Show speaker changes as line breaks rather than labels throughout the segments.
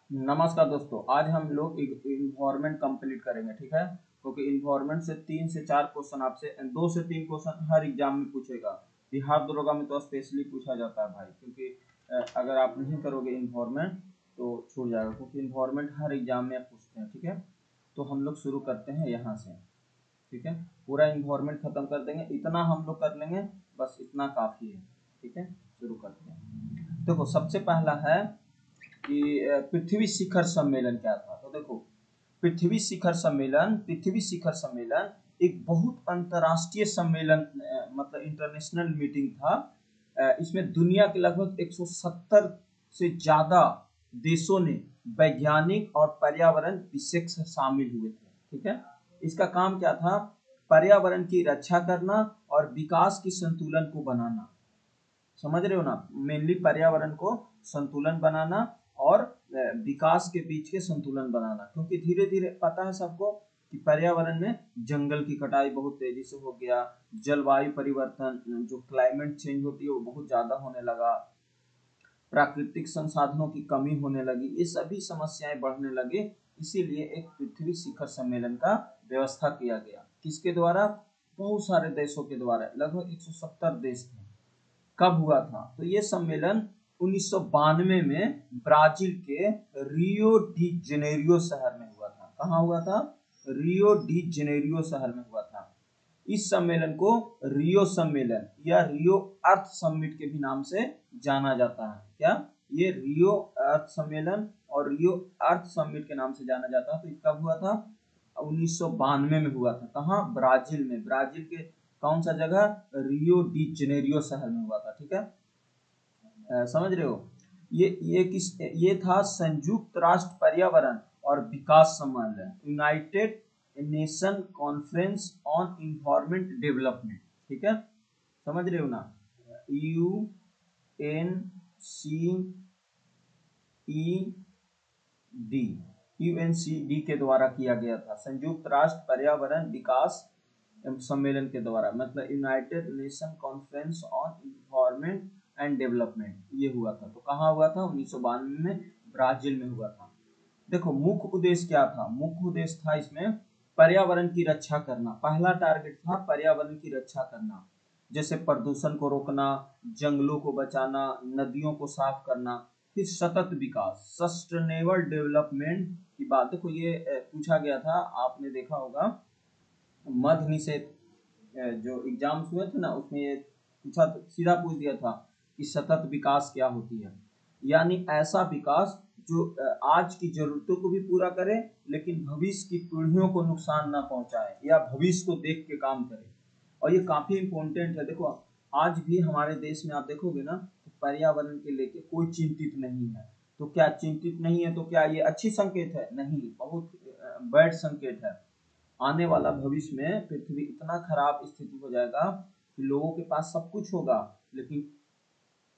नमस्कार दोस्तों, आज हम लोग इन्वायरमेंट कंप्लीट करेंगे। ठीक है, क्योंकि इन्वायरमेंट से 3 से 4 क्वेश्चन आपसे 2 से 3 क्वेश्चन हर एग्जाम में पूछेगा। बिहार दरोगा में तो स्पेशली पूछा जाता है भाई, क्योंकि अगर आप नहीं करोगे इन्वायरमेंट तो छूट जाएगा, क्योंकि इन्वायरमेंट हर एग्जाम में पूछते हैं। ठीक है, तो हम लोग शुरू करते हैं यहाँ से। ठीक है, पूरा इन्वायरमेंट खत्म कर देंगे, इतना हम लोग कर लेंगे, बस इतना काफ़ी है। ठीक है, शुरू करते हैं। देखो, सबसे पहला है कि पृथ्वी शिखर सम्मेलन क्या था। तो देखो, पृथ्वी शिखर सम्मेलन एक बहुत अंतर्राष्ट्रीय सम्मेलन, मतलब इंटरनेशनल मीटिंग था। इसमें दुनिया के लगभग 170 से ज्यादा देशों ने वैज्ञानिक और पर्यावरण विशेषज्ञ शामिल हुए थे। ठीक है, इसका काम क्या था? पर्यावरण की रक्षा करना और विकास की संतुलन को बनाना। समझ रहे हो ना? मेनली पर्यावरण को संतुलन बनाना और विकास के बीच के संतुलन बनाना, क्योंकि धीरे धीरे पता है सबको कि पर्यावरण में जंगल की कटाई बहुत तेजी से हो गया, जलवायु परिवर्तन जो क्लाइमेट चेंज होती है वो बहुत ज्यादा होने लगा, प्राकृतिक संसाधनों की कमी होने लगी, ये सभी समस्याएं बढ़ने लगे। इसीलिए एक पृथ्वी शिखर सम्मेलन का व्यवस्था किया गया। किसके द्वारा? बहुत सारे देशों के द्वारा, लगभग 170 देश थे। कब हुआ था? तो ये सम्मेलन 1992 में ब्राजील के रियो डी जेनेरियो शहर में हुआ था। कहाँ हुआ था? रियो डी जेनेरियो शहर में हुआ था। इस सम्मेलन को रियो सम्मेलन या रियो अर्थ समिट के भी नाम से जाना जाता है। क्या? ये रियो अर्थ सम्मेलन और रियो अर्थ समिट के नाम से जाना जाता है। तो ये कब हुआ था? 1992 में हुआ था। कहाँ? ब्राजील में। ब्राजील के कौन सा जगह? रियो डी जेनेरियो शहर में हुआ था। ठीक है, समझ रहे हो? ये था संयुक्त राष्ट्र पर्यावरण और विकास सम्मेलन, United nation conference on environment development. ठीक है, समझ रहे हो ना? यूएनसीईडी यूएनसीडी के द्वारा किया गया था, संयुक्त राष्ट्र पर्यावरण विकास सम्मेलन के द्वारा, मतलब United nation conference on environment and development, ये हुआ था। तो कहाँ हुआ था? 1992 में ब्राजील में हुआ था। देखो, मुख्य उद्देश्य क्या था? मुख्य उद्देश्य था इसमें पर्यावरण की रक्षा करना। पहला टारगेट था पर्यावरण की रक्षा करना, जैसे प्रदूषण को रोकना, जंगलों को बचाना, नदियों को साफ करना। फिर सतत विकास, सस्टेनेबल डेवलपमेंट की बात। देखो, ये पूछा गया था, आपने देखा होगा मध निषेध जो एग्जाम्स हुए थे ना, उसमें ये पूछा, सीधा पूछ दिया था कि सतत विकास क्या होती है। यानी ऐसा विकास जो आज की जरूरतों को भी पूरा करे, लेकिन भविष्य की पीढ़ियों को नुकसान ना पहुंचाए, या भविष्य को देख के काम करे। और ये काफी इम्पोर्टेंट है। देखो, आज भी हमारे देश में आप देखोगे ना, तो पर्यावरण के लेके कोई चिंतित नहीं है। तो क्या चिंतित नहीं है? तो क्या ये अच्छी संकेत है? नहीं, बहुत बैड संकेत है। आने वाला भविष्य में पृथ्वी इतना खराब स्थिति हो जाएगा कि लोगों के पास सब कुछ होगा, लेकिन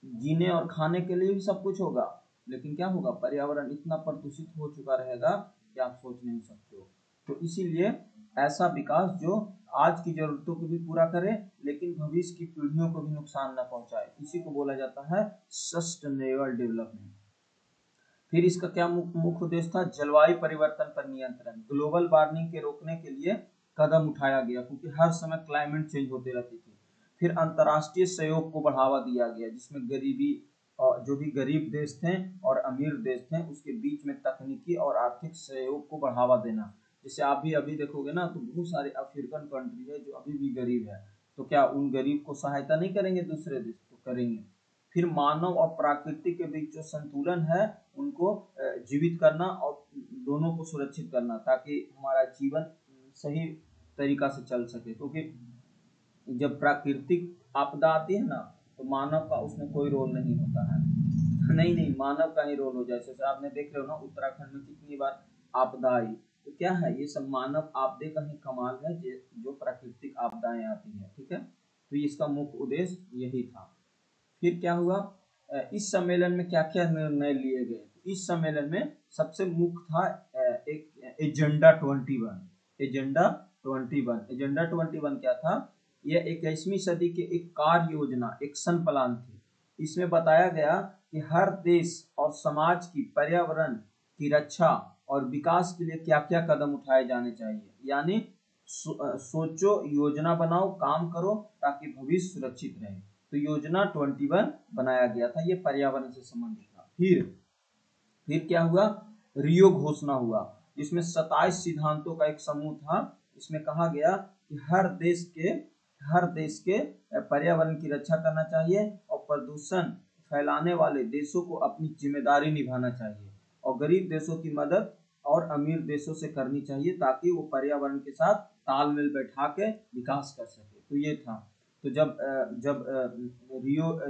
जीने और खाने के लिए भी सब कुछ होगा, लेकिन क्या होगा? पर्यावरण इतना प्रदूषित हो चुका रहेगा कि आप सोच नहीं सकते हो। तो इसीलिए ऐसा विकास जो आज की जरूरतों को भी पूरा करे, लेकिन भविष्य की पीढ़ियों को भी नुकसान न पहुंचाए, इसी को बोला जाता है सस्टेनेबल डेवलपमेंट। फिर इसका क्या मुख्य उद्देश्य था? जलवायु परिवर्तन पर नियंत्रण, ग्लोबल वार्मिंग के रोकने के लिए कदम उठाया गया, क्योंकि हर समय क्लाइमेट चेंज होते रहती थी। फिर अंतर्राष्ट्रीय सहयोग को बढ़ावा दिया गया, जिसमें गरीबी और जो भी गरीब देश थे और अमीर देश थे उसके बीच में तकनीकी और आर्थिक सहयोग को बढ़ावा देना। जैसे आप भी अभी देखोगे ना, तो बहुत सारे अफ्रीकन कंट्री है जो अभी भी गरीब है, तो क्या उन गरीब को सहायता नहीं करेंगे दूसरे देश? तो करेंगे। फिर मानव और प्रकृति के बीच जो संतुलन है उनको जीवित करना और दोनों को सुरक्षित करना, ताकि हमारा जीवन सही तरीका से चल सके। क्योंकि जब प्राकृतिक आपदा आती है ना, तो मानव का उसमें कोई रोल नहीं होता है। नहीं नहीं, मानव का ही रोल हो जाए। जैसे आपने देख रहे हो ना, उत्तराखंड में कितनी बार आपदा आई, तो क्या है? ये सब मानव आपदे का ही कमाल है, जो प्राकृतिक आपदाएं आती है। ठीक है, तो इसका मुख्य उद्देश्य यही था। फिर क्या हुआ? इस सम्मेलन में क्या क्या निर्णय लिए गए? इस सम्मेलन में सबसे मुख्य था एक एजेंडा 21। एजेंडा 21 क्या था? यह 21वीं सदी के एक कार्य योजना, एक्शन प्लान थी। इसमें बताया गया कि हर देश और समाज की पर्यावरण की रक्षा और विकास के लिए क्या क्या कदम उठाए जाने चाहिए, यानी सोचो, योजना बनाओ, काम करो ताकि भविष्य सुरक्षित रहे। तो योजना 21 बनाया गया था, ये पर्यावरण से संबंधित था। फिर क्या हुआ, रियो घोषणा हुआ, जिसमें 27 सिद्धांतों का एक समूह था। इसमें कहा गया कि हर देश के पर्यावरण की रक्षा करना चाहिए और प्रदूषण फैलाने वाले देशों को अपनी जिम्मेदारी निभाना चाहिए और गरीब देशों की मदद और अमीर देशों से करनी चाहिए ताकि वो पर्यावरण के साथ तालमेल बैठा के विकास कर सके। तो ये था। तो जब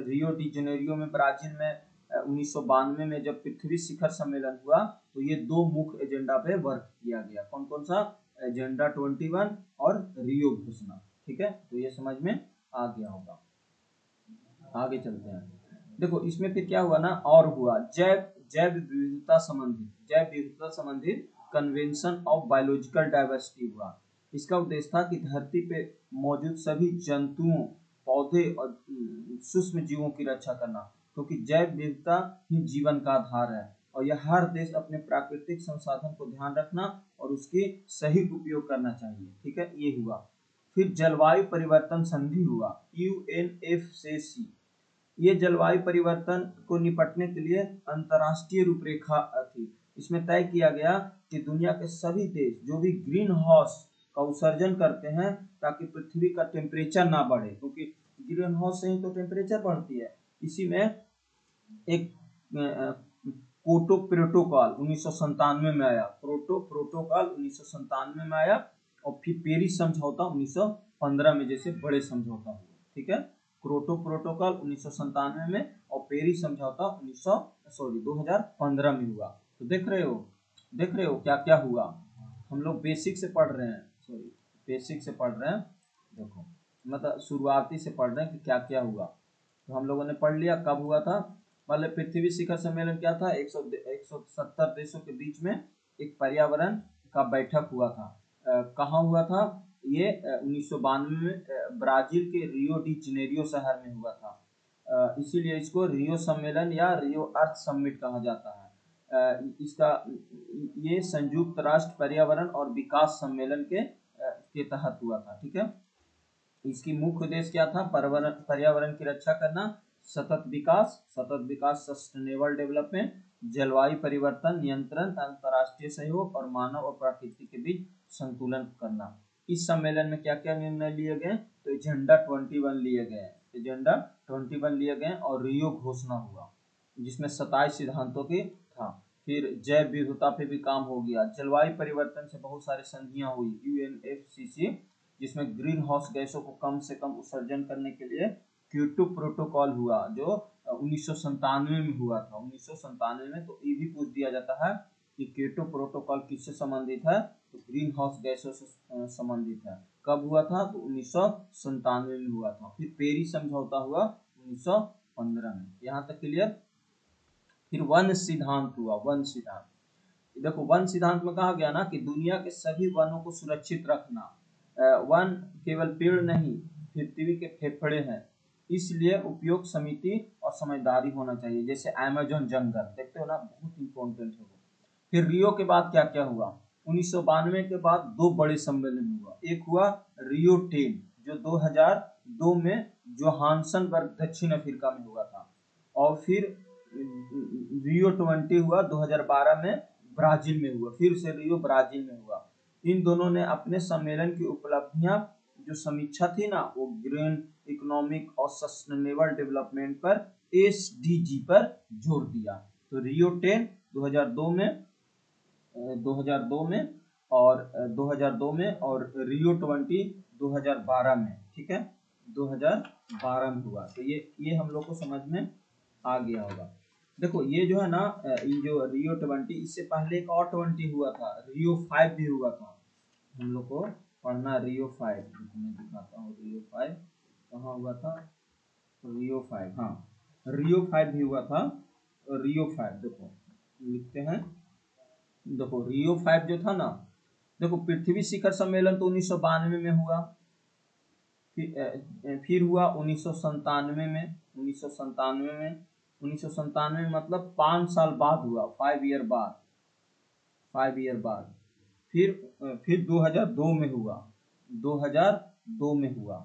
रियो डी जेनेरियो में, ब्राजील में 1992 में जब पृथ्वी शिखर सम्मेलन हुआ, तो ये दो मुख्य एजेंडा पे वर्क किया गया। कौन कौन सा? एजेंडा 21 और रियो घोषणा। ठीक है, तो ये समझ में आ गया होगा। आगे चलते हैं। देखो इसमें फिर क्या हुआ ना, और हुआ जैव विविधता संबंधित कन्वेंशन ऑफ बायोलॉजिकल डाइवर्सिटी हुआ। इसका उद्देश्य था कि धरती पे मौजूद सभी जंतुओं, पौधे और सूक्ष्म जीवों की रक्षा करना, क्योंकि जैव विविधता ही जीवन का आधार है और यह हर देश अपने प्राकृतिक संसाधन को ध्यान रखना और उसकी सही उपयोग करना चाहिए। ठीक है, ये हुआ। फिर जलवायु परिवर्तन संधि हुआ, UNFCCC। ये जलवायु परिवर्तन को निपटने के लिए अंतर्राष्ट्रीय रूपरेखा थी। इसमें तय किया गया कि दुनिया के सभी देश जो भी ग्रीन हाउस का उत्सर्जन करते हैं ताकि पृथ्वी का टेम्परेचर ना बढ़े, क्योंकि ग्रीन हाउस से ही तो टेम्परेचर बढ़ती है। इसी में एक कोटो प्रोटोकॉल 1997 में आया, प्रोटोकॉल 1997 में आया और फिर पेरिस समझौता 1915 में जैसे बड़े समझौता हुए। ठीक है, क्योटो प्रोटोकॉल 1997 में और पेरिस समझौता 2015 में हुआ। तो देख रहे हो क्या क्या हुआ। हम लोग बेसिक से पढ़ रहे हैं, देखो मतलब शुरुआती से पढ़ रहे हैं कि क्या क्या हुआ। तो हम लोगों ने पढ़ लिया कब हुआ था। मतलब पृथ्वी शिखर सम्मेलन क्या था, 170 देशों के बीच में एक पर्यावरण का बैठक हुआ था। कहाँ हुआ था ये? 1992 में ब्राजील के रियो डी जेनेरियो शहर में हुआ था। इसीलिए इसको रियो सम्मेलन या रियो अर्थ समिट कहा जाता है। इसका ये संयुक्त राष्ट्र पर्यावरण और विकास सम्मेलन के तहत हुआ था। ठीक है, इसकी मुख्य उद्देश्य क्या था? पर्यावरण की रक्षा करना, सतत विकास सस्टेनेबल डेवलपमेंट, जलवायु परिवर्तन नियंत्रण, अंतर्राष्ट्रीय सहयोग और मानव और प्रकृति के बीच संतुलन करना। इस सम्मेलन में क्या क्या निर्णय लिए गए? तो एजेंडा 21 लिए गए और रियो घोषणा हुआ, जिसमें 27 सिद्धांतों की था। फिर जैव विविधता पे भी काम हो गया। जलवायु परिवर्तन से बहुत सारी संधियां हुई, UNFCCC, जिसमें ग्रीन हाउस गैसों को कम से कम उत्सर्जन करने के लिए क्योटो प्रोटोकॉल हुआ, जो 1997 में हुआ था। 1997 में। तो ये भी पूछ दिया जाता है कि क्योटो प्रोटोकॉल किससे संबंधित है? तो ग्रीन हाउस गैसों से संबंधित है। कब हुआ था? तो 1997 में हुआ था। फिर पेरिस समझौता हुआ 1915 में। यहाँ तक क्लियर। फिर वन सिद्धांत हुआ। देखो वन सिद्धांत में कहा गया ना कि दुनिया के सभी वनों को सुरक्षित रखना। वन केवल पेड़ नहीं, पृथ्वी के फेफड़े हैं, इसलिए उपयोग समिति और समझदारी होना चाहिए। जैसे अमेज़न जंगल देखते हो ना, बहुत इंपॉर्टेंट है वो। फिर रियो के बाद क्या क्या हुआ? 1992 के बाद दो बड़े सम्मेलन हुआ। एक हुआ रियो 10 जो 2002 में जोहान्सनबर्ग दक्षिण अफ्रीका में हुआ था, और फिर रियो 20 हुआ 2012 में ब्राजील में हुआ। फिर से रियो ब्राजील में हुआ। इन दोनों ने अपने सम्मेलन की उपलब्धियां जो समीक्षा थी ना, वो ग्रीन इकोनॉमिक और सस्टेनेबल डेवलपमेंट पर SDG पर जोर दिया। तो रियो 10 2002 में और 2002 में और रियो 20 2012 में। ठीक है, 2012 में हुआ। तो ये हम लोग को समझ में आ गया होगा। देखो ये जो है ना, ये जो रियो 20, इससे पहले एक और 20 हुआ था, रियो 5 भी हुआ था। हम लोग को पढ़ना रियो 5, मैं दिखाता हूँ। रियो 5 कहाँ हुआ था? रियो 5, हाँ रियो 5 भी हुआ था। रियो 5 देखो लिखते हैं। देखो रियो 5 जो था ना, देखो पृथ्वी शिखर सम्मेलन तो 1992 में हुआ। फिर हुआ 1997 में। 1997 में मतलब 5 साल बाद हुआ, 5 ईयर बाद। 5 ईयर बाद। फिर 2002 में हुआ, 2002 में हुआ,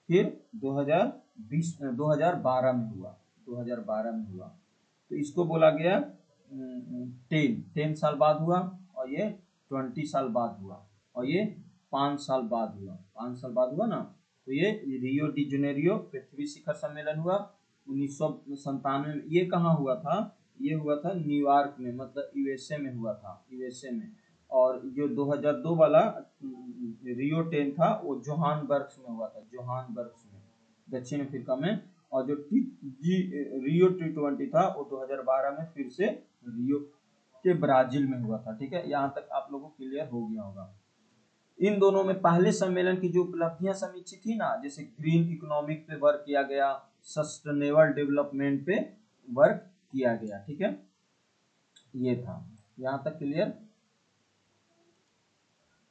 फिर 2020 2012 में हुआ, 2012 में हुआ। तो इसको बोला गया 10 साल बाद हुआ, और ये 20 साल बाद हुआ, और ये 5 साल बाद हुआ, 5 साल बाद हुआ ना। तो ये रियो डी जेनेरियो पृथ्वी शिखर सम्मेलन हुआ 1997 में। ये कहाँ हुआ था? ये हुआ था न्यूयॉर्क में, मतलब यूएसए में हुआ था, यूएसए में। और जो 2002 वाला रियो 10 था वो जोहानबर्ग में हुआ था, जोहानबर्ग में, दक्षिण अफ्रीका में। और जो रियो T20 था वो 2012 में फिर से रियो के ब्राजील में हुआ था। ठीक है, यहाँ तक आप लोगों को क्लियर हो गया होगा। इन दोनों में पहले सम्मेलन की जो उपलब्धियां समीक्षित थी ना, जैसे ग्रीन इकोनॉमिक पे वर्क किया गया, सस्टेनेबल डेवलपमेंट पे वर्क किया गया। ठीक है, ये था, यहाँ तक क्लियर।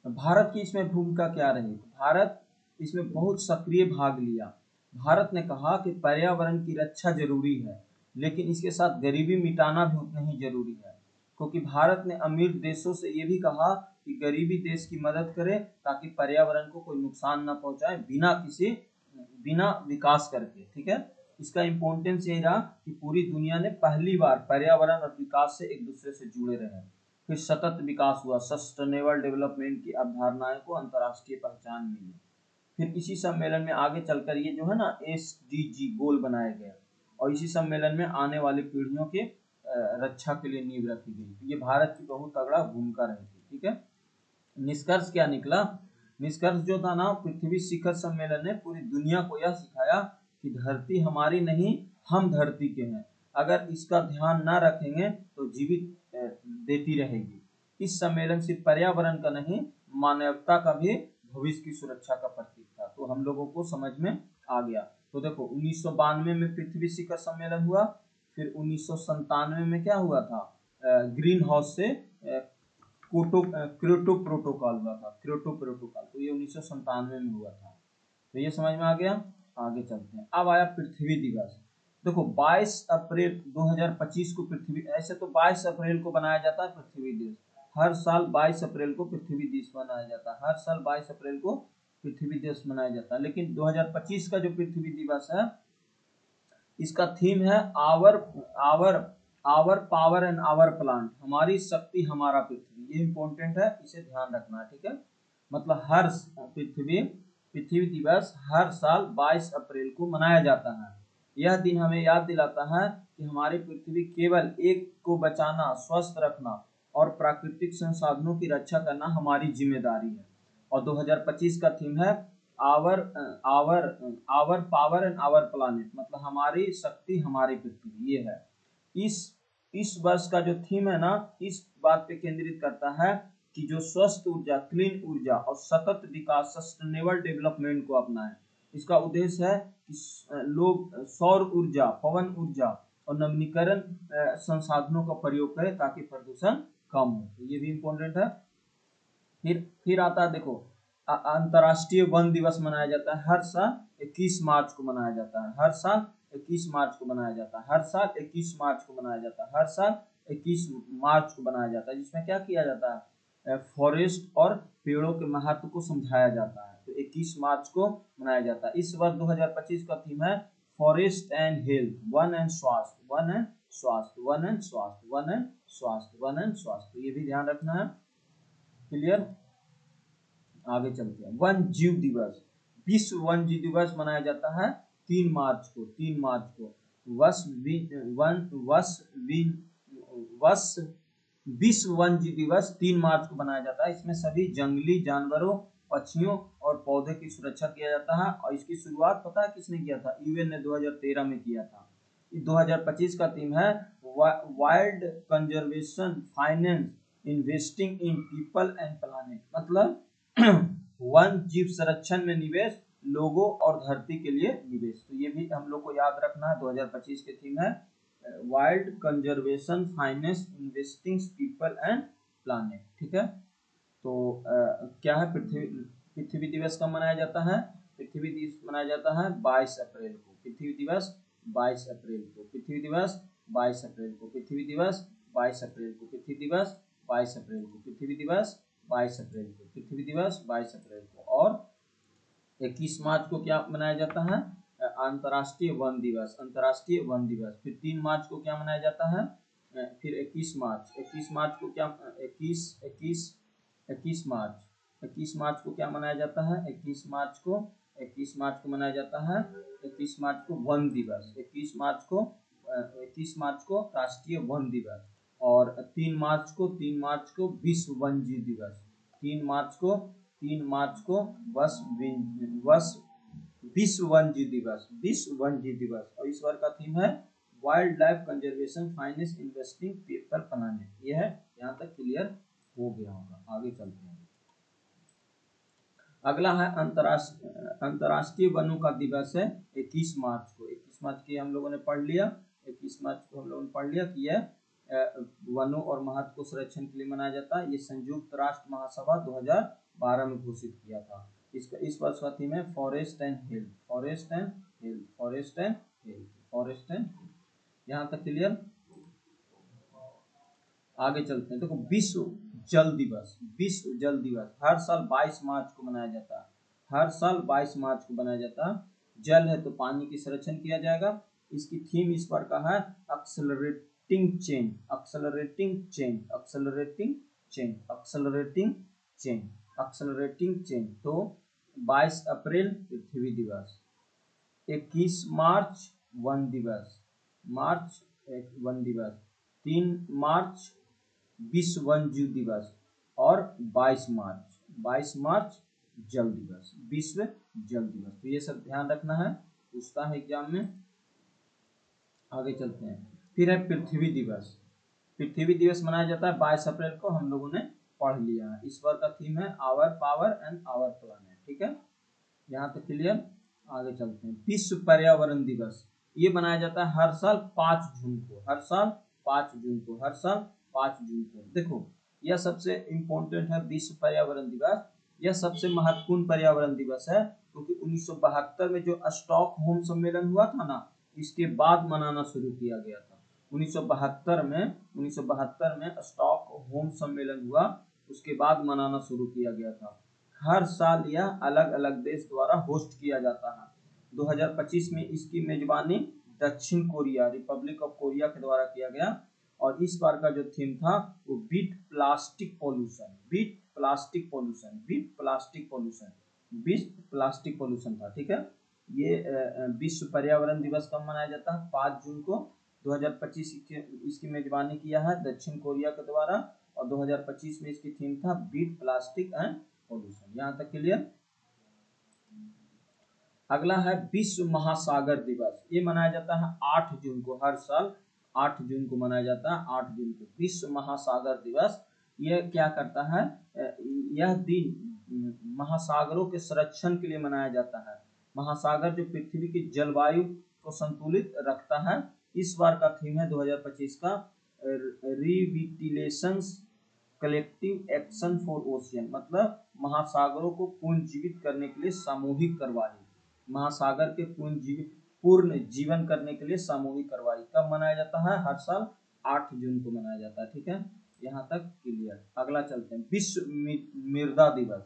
भारत की इसमें भूमिका क्या रही? भारत इसमें बहुत सक्रिय भाग लिया। भारत ने कहा कि पर्यावरण की रक्षा जरूरी है, लेकिन इसके साथ गरीबी मिटाना भी उतना ही जरूरी है, क्योंकि भारत ने अमीर देशों से ये भी कहा कि गरीबी देश की मदद करे ताकि पर्यावरण को कोई नुकसान न पहुंचाए बिना विकास करके। ठीक है, इसका इम्पोर्टेंस ये रहा कि पूरी दुनिया ने पहली बार पर्यावरण और विकास से एक दूसरे से जुड़े रहे। फिर सतत विकास हुआ, सस्टेनेबल डेवलपमेंट की अवधारणाएं को अंतर्राष्ट्रीय पहचान मिली। फिर इसी सम्मेलन में आगे चलकर ये जो है ना SDG गोल बनाए गए, और इसी सम्मेलन में आने वाली पीढ़ियों के रक्षा के लिए नींव रखी गई। ये भारत की बहुत तगड़ा भूमिका रही थी। ठीक है, निष्कर्ष क्या निकला? निष्कर्ष जो था ना, पृथ्वी शिखर सम्मेलन ने पूरी दुनिया को यह सिखाया कि धरती हमारी नहीं, हम धरती के हैं। अगर इसका ध्यान न रखेंगे तो जीवित देती रहेगी। इस सम्मेलन सिर्फ पर्यावरण का नहीं, मानवता का भी भविष्य की सुरक्षा का प्रतीक था। तो हम लोगों को समझ में आ गया। तो देखो 1992 में पृथ्वी शिखर सम्मेलन हुआ, फिर 1997 में क्या हुआ था? ग्रीन हाउस से क्योटो प्रोटोकॉल हुआ था, क्योटो प्रोटोकॉल। तो ये 1997 में हुआ था। तो ये समझ में आ गया। आगे चलते हैं। अब आया पृथ्वी दिवस। देखो 22 अप्रैल 2025 को पृथ्वी, ऐसे तो 22 अप्रैल को बनाया जाता है पृथ्वी दिवस। हर साल 22 अप्रैल को पृथ्वी दिवस मनाया जाता है, हर साल 22 अप्रैल को पृथ्वी दिवस मनाया जाता है। लेकिन 2025 का जो पृथ्वी दिवस है, इसका थीम है our our our power and our planet, हमारी शक्ति हमारा पृथ्वी। ये इंपॉर्टेंट है, इसे ध्यान रखना है। ठीक है, मतलब हर पृथ्वी दिवस हर साल 22 अप्रैल को मनाया जाता है। यह दिन हमें याद दिलाता है कि हमारी पृथ्वी केवल एक को बचाना, स्वस्थ रखना और प्राकृतिक संसाधनों की रक्षा करना हमारी जिम्मेदारी है। और 2025 का थीम है our our our power and our planet, मतलब हमारी शक्ति हमारी पृथ्वी। ये है इस वर्ष का जो थीम है ना, इस बात पे केंद्रित करता है कि जो स्वस्थ ऊर्जा, क्लीन ऊर्जा और सतत विकास, सस्टेनेबल डेवलपमेंट को अपनाएं। इसका उद्देश्य है कि लोग सौर ऊर्जा, पवन ऊर्जा और नवीनीकरण संसाधनों का प्रयोग करें ताकि प्रदूषण कम हो। तो ये भी इम्पोर्टेंट है। फिर आता है, देखो अंतर्राष्ट्रीय वन दिवस मनाया जाता है हर साल 21 मार्च को मनाया जाता है, हर साल 21 मार्च को मनाया जाता है, हर साल 21 मार्च को मनाया जाता है, हर साल 21 मार्च को मनाया जाता है। जिसमें क्या किया जाता है? फॉरेस्ट और पेड़ों के महत्व को समझाया जाता है। तो 21 मार्च को मनाया जाता है। इस वर्ष 2025 का थीम है forest and health, one and स्वास्थ्य, वन एंड स्वास्थ्य, वन एंड स्वास्थ्य, वन एंड स्वास्थ्य, वन एंड स्वास्थ्य। तो ये भी ध्यान रखना है। क्लियर? आगे चलते हैं। वन जीव दिवस, विश्व वन जीव दिवस मनाया जाता है 3 मार्च को, 3 मार्च को। विश्व वन जीव दिवस 3 मार्च को मनाया जाता है। इसमें सभी जंगली जानवरों, पक्षियों और पौधे की सुरक्षा किया जाता है। और इसकी शुरुआत पता है किसने किया था? यूएन ने 2013 में किया था। 2025 का थीम है wild conservation finance, investing in people and planet, मतलब वन जीव संरक्षण में निवेश, लोगों और धरती के लिए निवेश। तो ये भी हम लोग को याद रखना है। 2025 के थीम है wild conservation finance, investing people and planet. ठीक है, तो क्या है? पृथ्वी दिवस कब मनाया जाता है? पृथ्वी दिवस मनाया जाता है 22 अप्रैल को। पृथ्वी दिवस 22 अप्रैल को, पृथ्वी दिवस 22 अप्रैल को, पृथ्वी दिवस 22 अप्रैल को, पृथ्वी दिवस 22 अप्रैल को, पृथ्वी दिवस 22 अप्रैल को, पृथ्वी दिवस 22 अप्रैल को। और 21 मार्च को क्या मनाया जाता है? अंतर्राष्ट्रीय वन दिवस, अंतर्राष्ट्रीय वन दिवस। फिर 3 मार्च को क्या मनाया जाता है? फिर 21 मार्च को क्या, 21 मार्च को क्या मनाया जाता है? 21 मार्च को मनाया जाता है, 21 मार्च को वन दिवस, 21 मार्च को राष्ट्रीय वन दिवस। और 3 मार्च को विश्व वन्यजीव दिवस। 3 मार्च को विश्व वन्यजीव दिवस, विश्व वन्यजीव दिवस। और इस बार का थीम है wild life conservation finance investing paper planning. यह है, यहाँ तक क्लियर हो गया होगा। आगे चलते हैं। अगला है अंतर्राष्ट्रीय वनों का दिवस है 21 मार्च को। 21 मार्च की हम लोगों ने पढ़ लिया, 21 मार्च को हम लोगों ने पढ़ लिया कि यह वनों और महत्व को संरक्षण के लिए मनाया जाता है। ये संयुक्त राष्ट्र महासभा 2012 में घोषित किया था। इसका इस वर्ष का थीम है forest and health, forest and health, forest and health, forest and health. यहाँ तक क्लियर। आगे चलते हैं। देखो, विश्व जल दिवस, विश्व जल दिवस हर साल 22 मार्च को मनाया जाता है, हर साल 22 मार्च को मनाया जाता है। जल है तो पानी की संरक्षण किया जाएगा। इसकी थीम इस बार का है accelerating change, accelerating change, accelerating change, accelerating change, accelerating change. तो 22 अप्रैल पृथ्वी दिवस, 21 मार्च वन दिवस, मार्च वन दिवस, 3 मार्च विश्व वन्यजीव दिवस और 22 मार्च जल दिवस, विश्व जल दिवस। तो ये सब ध्यान रखना है, पूछता है एग्जाम में। आगे चलते हैं। फिर है पृथ्वी दिवस। पृथ्वी दिवस मनाया जाता है 22 अप्रैल को, हम लोगों ने पढ़ लिया है। इस बार का थीम है our power and our planet. ठीक है, यहाँ तक क्लियर। आगे चलते हैं। विश्व पर्यावरण दिवस, ये मनाया जाता है हर साल 5 जून को, हर साल 5 जून को, हर साल 5 जून को। देखो, यह सबसे इम्पोर्टेंट है विश्व पर्यावरण दिवस। यह सबसे महत्वपूर्ण पर्यावरण दिवस है, क्योंकि 1972 में जो स्टॉकहोम सम्मेलन हुआ था ना, इसके बाद मनाना शुरू किया गया था। 1972 में स्टॉकहोम सम्मेलन हुआ, उसके बाद मनाना शुरू किया गया था। हर साल यह अलग अलग देश द्वारा होस्ट किया जाता है। 2025 में इसकी मेजबानी दक्षिण कोरिया, रिपब्लिक ऑफ कोरिया के द्वारा किया गया। और इस बार का जो थीम था वो beat plastic pollution, beat plastic pollution, beat plastic pollution, beat plastic pollution था। ठीक है, ये विश्व पर्यावरण दिवस कब मनाया जाता है? 5 जून को। 2025 इसकी मेजबानी किया है दक्षिण कोरिया के द्वारा, और 2025 में इसकी थीम था बीट प्लास्टिक एंड पॉल्यूशन। यहाँ तक क्लियर। अगला है विश्व महासागर दिवस। ये मनाया जाता है 8 जून को, हर साल 8 जून को मनाया जाता है, 8 जून को विश्व महासागर दिवस। यह क्या करता है? यह दिन महासागरों के संरक्षण के लिए मनाया जाता है। महासागर जो पृथ्वी की जलवायु को संतुलित रखता है। इस बार का थीम है 2025 का रिविटिलेशंस कलेक्टिव एक्शन फॉर ओशियन, मतलब महासागरों को पुनर्जीवित करने के लिए सामूहिक कार्रवाई, महासागर के पूर्ण जीवन करने के लिए सामूहिक कार्रवाई। कब मनाया जाता है? हर साल 8 जून को मनाया जाता है। ठीक है, यहाँ तक क्लियर। अगला चलते हैं। विश्व मृदा दिवस,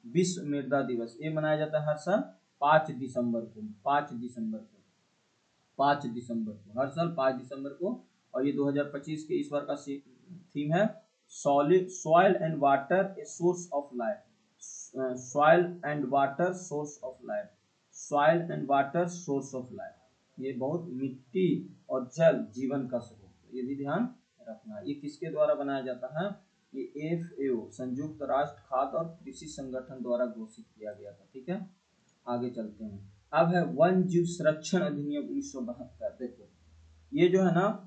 विश्व मृदा दिवस ये मनाया जाता है हर साल 5 दिसंबर को, 5 दिसंबर को, 5 दिसंबर को, हर साल 5 दिसंबर को। और ये 2025 के इस बार का थीम है soil and water a source of life, soil and water source of life, soil and water source of life. ये बहुत मिट्टी और जल जीवन का स्रोत, ये भी ध्यान रखना है। ये किसके द्वारा बनाया जाता है? ये FAO, संयुक्त राष्ट्र खाद्य और कृषि संगठन द्वारा घोषित किया गया था। ठीक है, आगे चलते हैं। अब है वन जीव संरक्षण अधिनियम 1972। देखो, ये जो है ना,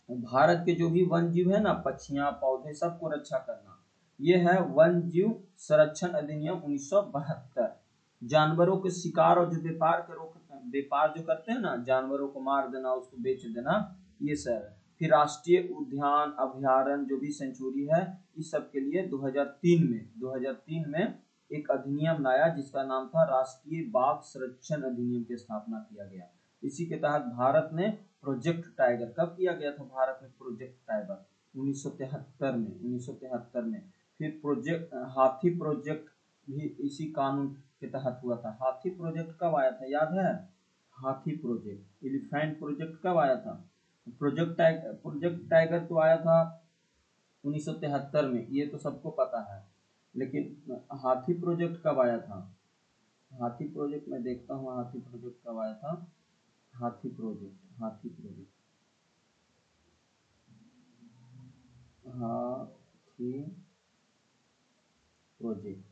भारत के जो भी वन जीव है ना, पक्षियां पौधे सबको रक्षा करना, ये है वन जीव संरक्षण अधिनियम 1972। जानवरों के शिकार और जो व्यापार जो करते हैं ना, जानवरों को मार देना, उसको बेच देना, ये सब है। फिर राष्ट्रीय उद्यान अभ्यारण्य जो भी सेंचुरी है, इस सब के लिए 2003 में एक अधिनियम लाया, जिसका नाम था राष्ट्रीय बाघ संरक्षण अधिनियम की स्थापना किया गया। इसी के तहत भारत ने प्रोजेक्ट टाइगर, कब किया गया था भारत में प्रोजेक्ट टाइगर? 1973 में। फिर प्रोजेक्ट हाथी प्रोजेक्ट भी इसी कानून के तहत हुआ था। हाथी प्रोजेक्ट कब आया था याद है? हाथी प्रोजेक्ट, एलिफेंट प्रोजेक्ट कब आया था? प्रोजेक्ट टाइगर तो आया था 1973 में, ये तो सबको पता है। लेकिन हाथी प्रोजेक्ट कब आया था? हाथी प्रोजेक्ट मैं देखता हूँ, हाथी प्रोजेक्ट कब आया था? हाथी प्रोजेक्ट, हाथी प्रोजेक्ट, हाथी प्रोजेक्ट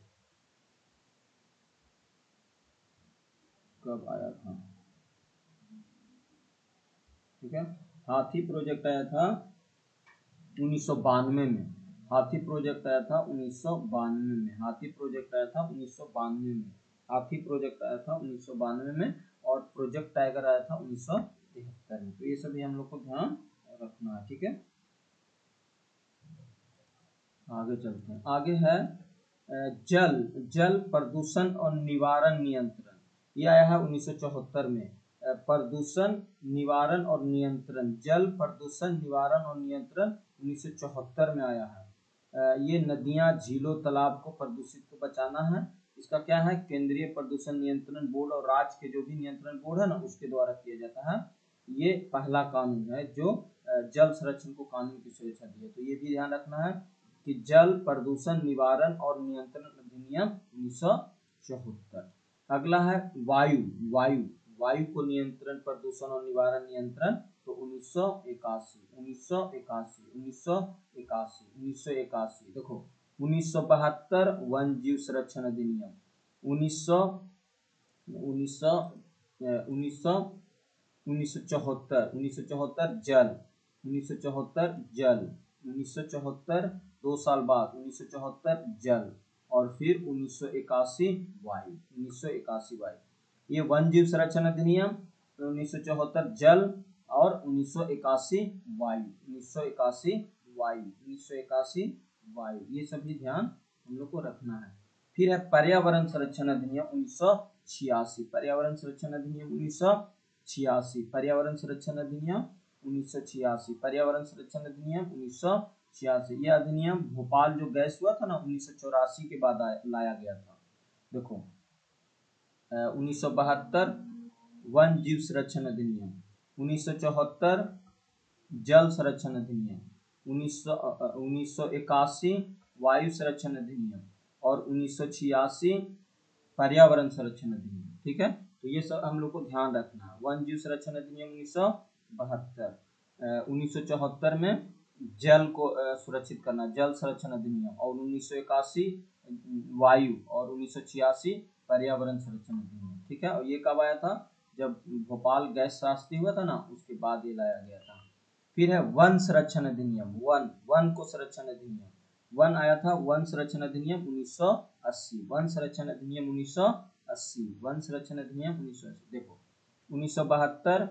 कब आया था? ठीक है, हाथी प्रोजेक्ट आया था 1992 में। हाथी प्रोजेक्ट आया था 1992 में। हाथी प्रोजेक्ट आया था 1992 में। हाथी प्रोजेक्ट आया था 1992 में, और प्रोजेक्ट टाइगर आया था 1973 में। तो ये सभी हम लोग को ध्यान रखना है। ठीक है, आगे चलते हैं। आगे है जल जल प्रदूषण और निवारण नियंत्रण। ये आया है 1974 में। प्रदूषण निवारण और नियंत्रण, जल प्रदूषण निवारण और नियंत्रण 1974 में आया है। ये नदियां, झीलों, तालाब को प्रदूषित को बचाना है। इसका क्या है? केंद्रीय प्रदूषण नियंत्रण बोर्ड और राज्य के जो भी नियंत्रण बोर्ड है ना, उसके द्वारा किया जाता है। ये पहला कानून है जो जल संरक्षण को कानून की सुरक्षा दी है। तो ये भी ध्यान रखना है कि जल प्रदूषण निवारण और नियंत्रण अधिनियम 1974। अगला है वायु वायु वायु को नियंत्रण, प्रदूषण और निवारण नियंत्रण, तो 1981 देखो। 1972 वन जीव संरक्षण अधिनियम, 1974 जल, 1974 दो साल बाद 1974 जल, और फिर 1981 वायु, 1981 वायु। ये वन जीव संरक्षण अधिनियम, 1974 जल, और 1981 वायु, 1981 वायु, 1981 वायु। ये सभी ध्यान हम लोग को रखना है। फिर है पर्यावरण संरक्षण अधिनियम 1986। पर्यावरण संरक्षण अधिनियम 1986, पर्यावरण संरक्षण अधिनियम 1986, पर्यावरण संरक्षण अधिनियम 1986। यह अधिनियम भोपाल जो गैस हुआ था ना 1984 के बाद लाया गया था। देखो 1972 वन जीव संरक्षण अधिनियम, 1974 जल संरक्षण अधिनियम, 1981 वायु संरक्षण अधिनियम, और 1986 पर्यावरण संरक्षण अधिनियम। ठीक है, तो ये सब हम लोग को ध्यान रखना है। वन जीव संरक्षण अधिनियम 1972, 1974 में जल को सुरक्षित करना, जल संरक्षण अधिनियम, और 1981 वायु, और 1986 पर्यावरण संरक्षण अधिनियम। ठीक है, और ये कब आया था? जब भोपाल गैस त्रासदी हुआ था ना, उसके बाद ये लाया गया था। फिर है वन संरक्षण अधिनियम, वन को संरक्षण अधिनियम, वन आया था वन संरक्षण अधिनियम 1980, वन संरक्षण अधिनियम 1980, वन संरक्षण अधिनियम 1980। देखो 1972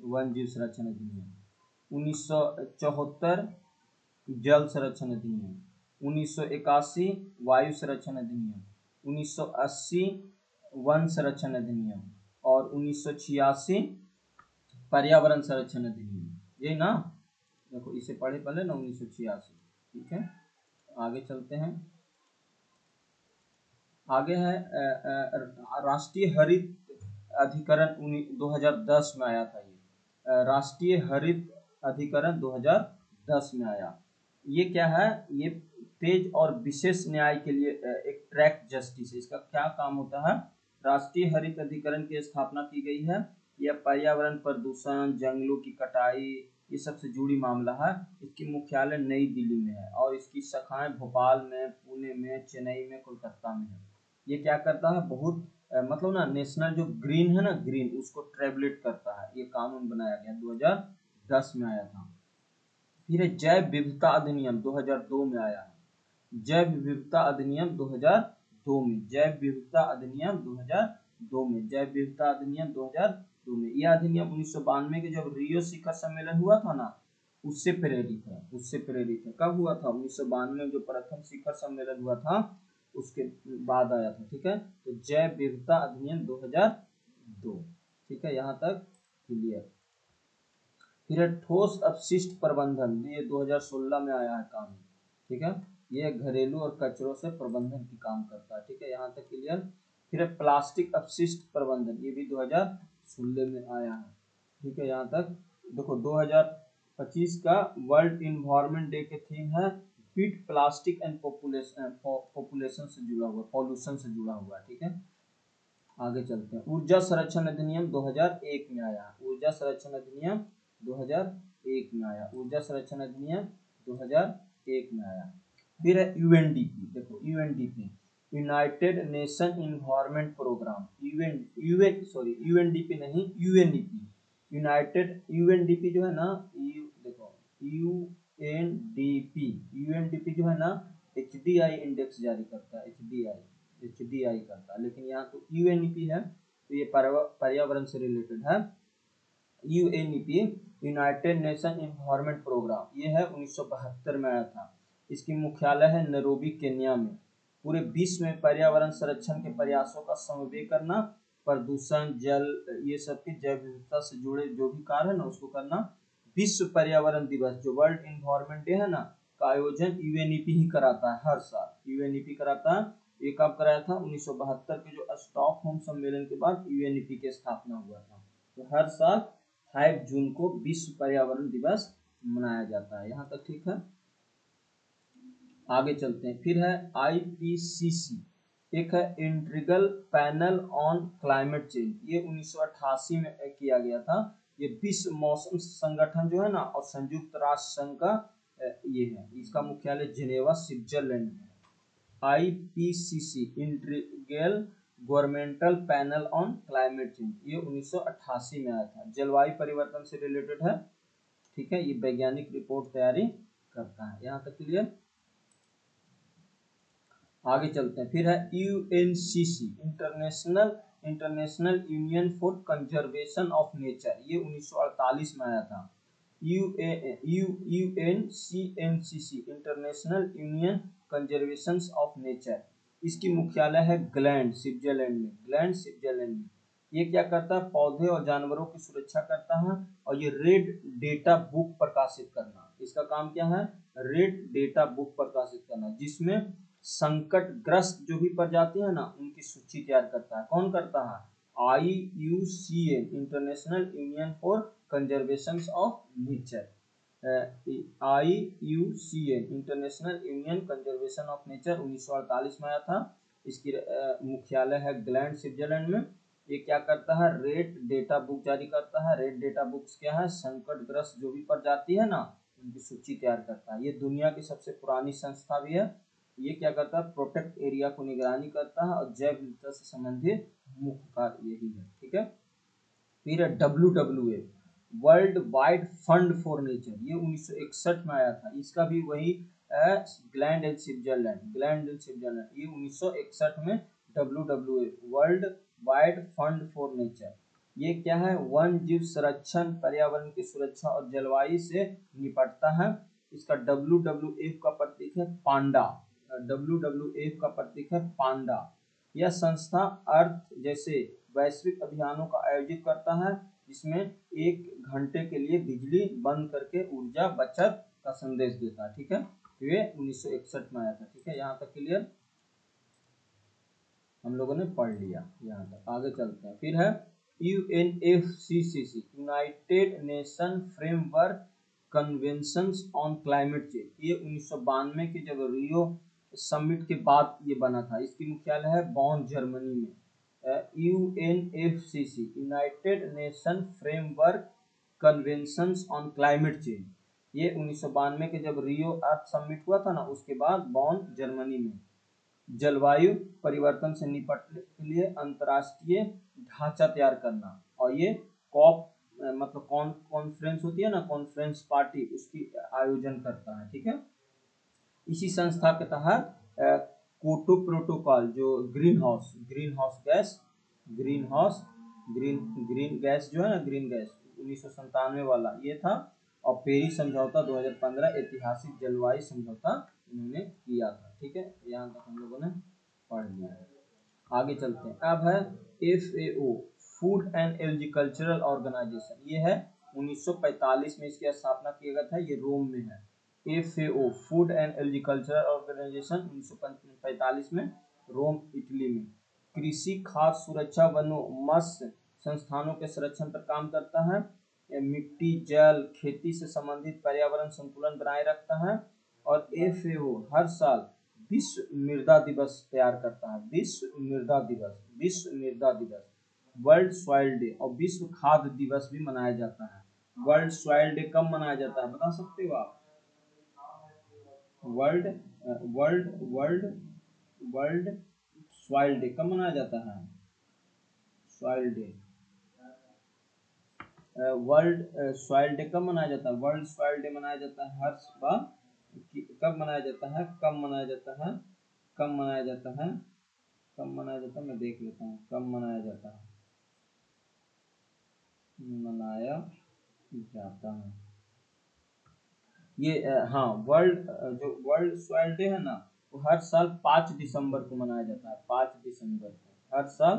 वन जीव संरक्षण अधिनियम, 1974 जल संरक्षण अधिनियम, 1981 वायु संरक्षण अधिनियम, 1980 वन संरक्षण अधिनियम, और 1986 पर्यावरण संरक्षण अधिनियम। यही ना? देखो इसे पढ़े पहले ना, 1986। ठीक है, आगे चलते हैं। आगे है राष्ट्रीय हरित अधिकरण 2010 में आया था। ये राष्ट्रीय हरित अधिकरण 2010 में आया। ये क्या है? ये तेज और विशेष न्याय के लिए एक ट्रैक जस्टिस है। इसका क्या काम होता है? राष्ट्रीय हरित अधिकरण की स्थापना की गई है। यह पर्यावरण प्रदूषण, जंगलों की कटाई, ये सबसे जुड़ी मामला है। इसकी मुख्यालय नई दिल्ली में है, और इसकी शाखाएं भोपाल में, पुणे में, चेन्नई में, कोलकाता में है। ये क्या करता है? बहुत मतलब ना, नेशनल जो ग्रीन है ना, ग्रीन, उसको ट्रेबलेट करता है। ये कानून बनाया गया 2010 में आया था। फिर जैव विविधता अधिनियम 2002 में आया है। जैव विविधता अधिनियम 2002 में, जैव विविधता अधिनियम 2002 में, जैव विविधता अधिनियम 2002 में। यह अधिनियम 1992 के जब रियो शिखर सम्मेलन हुआ था ना, उससे प्रेरित है, उससे प्रेरित है। कब हुआ था? 1992 में जो प्रथम शिखर सम्मेलन हुआ था, उसके बाद आया था। ठीक है, तो जैव विविधता अधिनियम 2002। ठीक है, यहाँ तक क्लियर। फिर है ठोस अपशिष्ट प्रबंधन, ये 2016 में आया है काम, ठीक है। ये घरेलू और कचरों से प्रबंधन की काम करता है, ठीक है, यहाँ तक क्लियर। फिर है प्लास्टिक अपशिष्ट प्रबंधन, ये भी 2016 में आया है, ठीक है, यहाँ तक। देखो 2025 का वर्ल्ड इन्वायरमेंट डे के थीम है बीट प्लास्टिक एंड पॉपुलेशन से जुड़ा हुआ, पॉल्यूशन से जुड़ा हुआ, ठीक है। आगे चलते हैं। ऊर्जा संरक्षण अधिनियम 2001 में आया, ऊर्जा संरक्षण अधिनियम 2001 में आया, ऊर्जा संरक्षण अधिनियम 2001 में आया। फिर है यूएनडीपी, देखो UNDP, United Nation environment programme, UNDP नहीं, यूएनईपी, यूनाइटेड, यूएनडीपी जो है ना, देखो यूएनडीपी जो है ना एचडीआई इंडेक्स जारी करता है, एचडीआई करता है, लेकिन यहाँ तो यूएनईपी है, तो ये पर्यावरण से रिलेटेड है। UNEP United Nation environment programme, ये है 1972 में आया था। इसकी मुख्यालय है नैरोबी, केन्या में। पूरे विश्व में पर्यावरण संरक्षण के प्रयासों का समन्वय करना, प्रदूषण, जल, ये सब के जैव विविधता से जुड़े जो भी कार्य है ना उसको करना। विश्व पर्यावरण दिवस जो वर्ल्ड इन्वायरमेंट डे है ना, का आयोजन यूएनईपी ही कराता है हर साल, यूएनईपी कराता है। ये कब कराया था? 1972 के जो स्टॉकहोम सम्मेलन के बाद यूएनईपी की स्थापना हुआ था। तो हर साल 5 जून को विश्व पर्यावरण दिवस मनाया जाता है, यहाँ तक ठीक है। आगे चलते हैं। फिर है आईपीसीसी, एक है integral panel on climate change, ये 1988 में किया गया था। ये विश्व मौसम संगठन जो है ना और संयुक्त राष्ट्र संघ का ये है, इसका मुख्यालय जिनेवा, स्विट्जरलैंड में। IPCC integral governmental panel on climate change, ये 1988 में आया था, जलवायु परिवर्तन से रिलेटेड है, ठीक है। ये वैज्ञानिक रिपोर्ट तैयारी करता है, यहाँ तक क्लियर। आगे चलते हैं। फिर है UNCC, International Union for Conservation of Nature, ये 1948 में आया था। UNCNCC, International Union Conservation of Nature, इसकी मुख्यालय है ग्लैंड, स्विट्जरलैंड में, ग्लैंड स्विट्जरलैंड में। ये क्या करता है? पौधे और जानवरों की सुरक्षा करता है। और ये रेड डेटा बुक प्रकाशित करना, इसका काम क्या है? रेड डेटा बुक प्रकाशित करना, जिसमें संकटग्रस्त जो भी प्रजाति है ना उनकी सूची तैयार करता है। कौन करता है? IUCN, international Union for Conservation of nature, IUCN, international Union Conservation of nature, 1948 में आया था। इसकी मुख्यालय है ग्लैंड, स्विट्जरलैंड में। ये क्या करता है? रेड डेटा बुक जारी करता है। रेड डेटा बुक्स क्या है? संकटग्रस्त जो भी प्रजाति है ना उनकी सूची तैयार करता है। ये दुनिया की सबसे पुरानी संस्था भी है। ये क्या करता है? प्रोटेक्ट एरिया को निगरानी करता है और जैव विविधता से संबंधित मुख्य कार्य यही है, ठीक है। फिर WWF, world wide fund for nature, ये 1961 में आया था। इसका भी वही ग्लैंड एंड स्विट्जरलैंड, ये 1961 में WWF, world wide fund for nature. ये क्या है? वन जीव संरक्षण, पर्यावरण की सुरक्षा और जलवायु से निपटता है। इसका WWF का प्रतीक है पांडा, WWF का प्रतीक है पांडा। यह संस्था अर्थ जैसे वैश्विक अभियानों का आयोजित करता है, जिसमें 1 घंटे के लिए बिजली बंद करके ऊर्जा बचत का संदेश देता है, ठीक है। ये 1961 में आया था, ठीक है, यहाँ तक क्लियर हम लोगों ने पढ़ लिया, यहाँ तक। आगे चलते हैं। फिर है UNFCCC, United nation framework convention on climate change, ये 1992 के जब रियो समिट के बाद ये बना था। इसकी मुख्यालय है बॉन, जर्मनी में। UNFCC, United nation framework convention on climate change, ये 1992 के जब रियो अर्थ समिट हुआ था ना उसके बाद बॉन, जर्मनी में। जलवायु परिवर्तन से निपटने के लिए अंतर्राष्ट्रीय ढांचा तैयार करना, और ये कॉप मतलब कॉन्फ्रेंस होती है ना, कॉन्फ्रेंस पार्टी, उसकी आयोजन करता है, ठीक है। इसी संस्था के तहत कोटो प्रोटोकॉल, जो ग्रीन गैस जो है ना, ग्रीन गैस 1997 वाला ये था। और पेरिस समझौता 2015 ऐतिहासिक जलवायु समझौता इन्होंने किया था, ठीक है। यहाँ तक हम लोगों ने पढ़ लिया है। आगे चलते हैं। अब है FAO, food and agricultural organisation, ये है 1945 में इसकी स्थापना किया गया था, ये रोम में है। FAO food and agricultural organisation 1945 में रोम इटली में। कृषि, खाद्य सुरक्षा, वनों, मत्स्य संस्थानों के संरक्षण पर काम करता है। मिट्टी, जल, खेती से संबंधित पर्यावरण संतुलन बनाए रखता है। और FAO हर साल विश्व मृदा दिवस तैयार करता है, विश्व मृदा दिवस, विश्व मृदा दिवस, वर्ल्ड सॉइल डे, और विश्व खाद्य दिवस भी मनाया जाता है। वर्ल्ड सॉइल डे कब मनाया जाता है बता सकते हो आप? World world world world soil day कब मनाया जाता है? Soil day, world soil day कब मनाया जाता है? वर्ल्ड सॉइल डे मनाया जाता है हर बार, कब मनाया जाता है, कब मनाया जाता है, कब मनाया जाता है, कब मनाया जाता है, मैं देख लेता हूँ कब मनाया जाता है, मनाया जाता है ये हाँ, वर्ल्ड जो वर्ल्ड सॉइल डे है ना, वो हर साल 5 दिसंबर को मनाया जाता है, 5 दिसंबर को, हर साल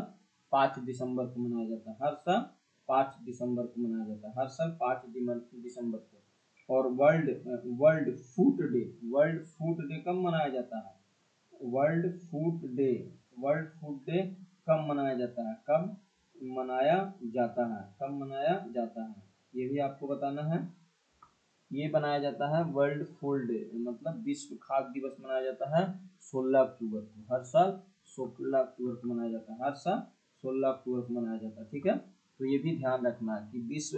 5 दिसंबर को मनाया जाता है, हर साल 5 दिसंबर को मनाया जाता है, हर साल 5 दिसंबर को। और world world food day, world food day कब मनाया जाता है? World food day, world food day कब मनाया जाता है, कब मनाया जाता है, कब मनाया जाता है, ये भी आपको बताना है। ये बनाया जाता है वर्ल्ड फूड डे, मतलब विश्व खाद्य दिवस मनाया जाता है 16 अक्टूबर को, हर साल 16 अक्टूबर को मनाया जाता है, हर साल 16 अक्टूबर को मनाया जाता है, ठीक है। तो ये भी ध्यान रखना है कि विश्व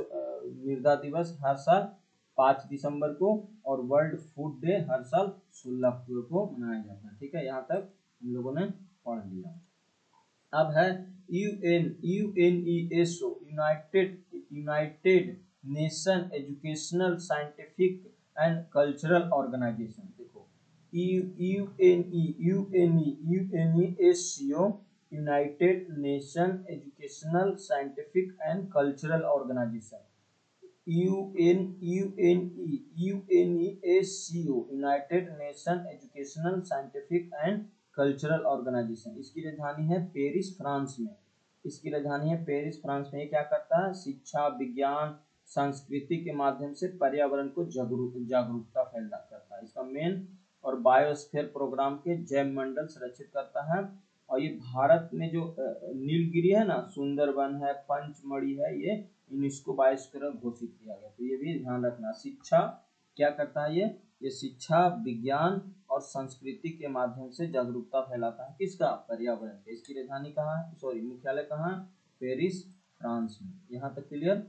मृदा दिवस हर साल 5 दिसंबर को और वर्ल्ड फूड डे हर साल 16 अक्टूबर को मनाया जाता है, ठीक है। यहाँ तक हम लोगों ने पढ़ लिया। अब है UNESCO, United Nation educational scientific and cultural organisation. देखो UNESCO, United Nation educational scientific and cultural organisation. UNESCO, United Nation educational scientific and cultural organisation. इसकी राजधानी है पेरिस, फ्रांस में। इसकी राजधानी है पेरिस, फ्रांस में। ये क्या करता है? शिक्षा, विज्ञान, संस्कृति के माध्यम से पर्यावरण को जागरूकता फैला करता है। इसका मेन और बायोस्फीयर प्रोग्राम के जैव मंडल संरक्षित करता है। और ये भारत में जो नीलगिरी है ना, सुंदरबन है, पंचमढ़ी है, ये यूनेस्को बायोस्फीयर घोषित किया गया। तो ये भी ध्यान रखना। शिक्षा क्या करता है? ये शिक्षा, विज्ञान और संस्कृति के माध्यम से जागरूकता फैलाता है। किसका? पर्यावरण का। इसकी राजधानी कहाँ है, सॉरी मुख्यालय कहाँ? पेरिस, फ्रांस में। यहाँ तक क्लियर।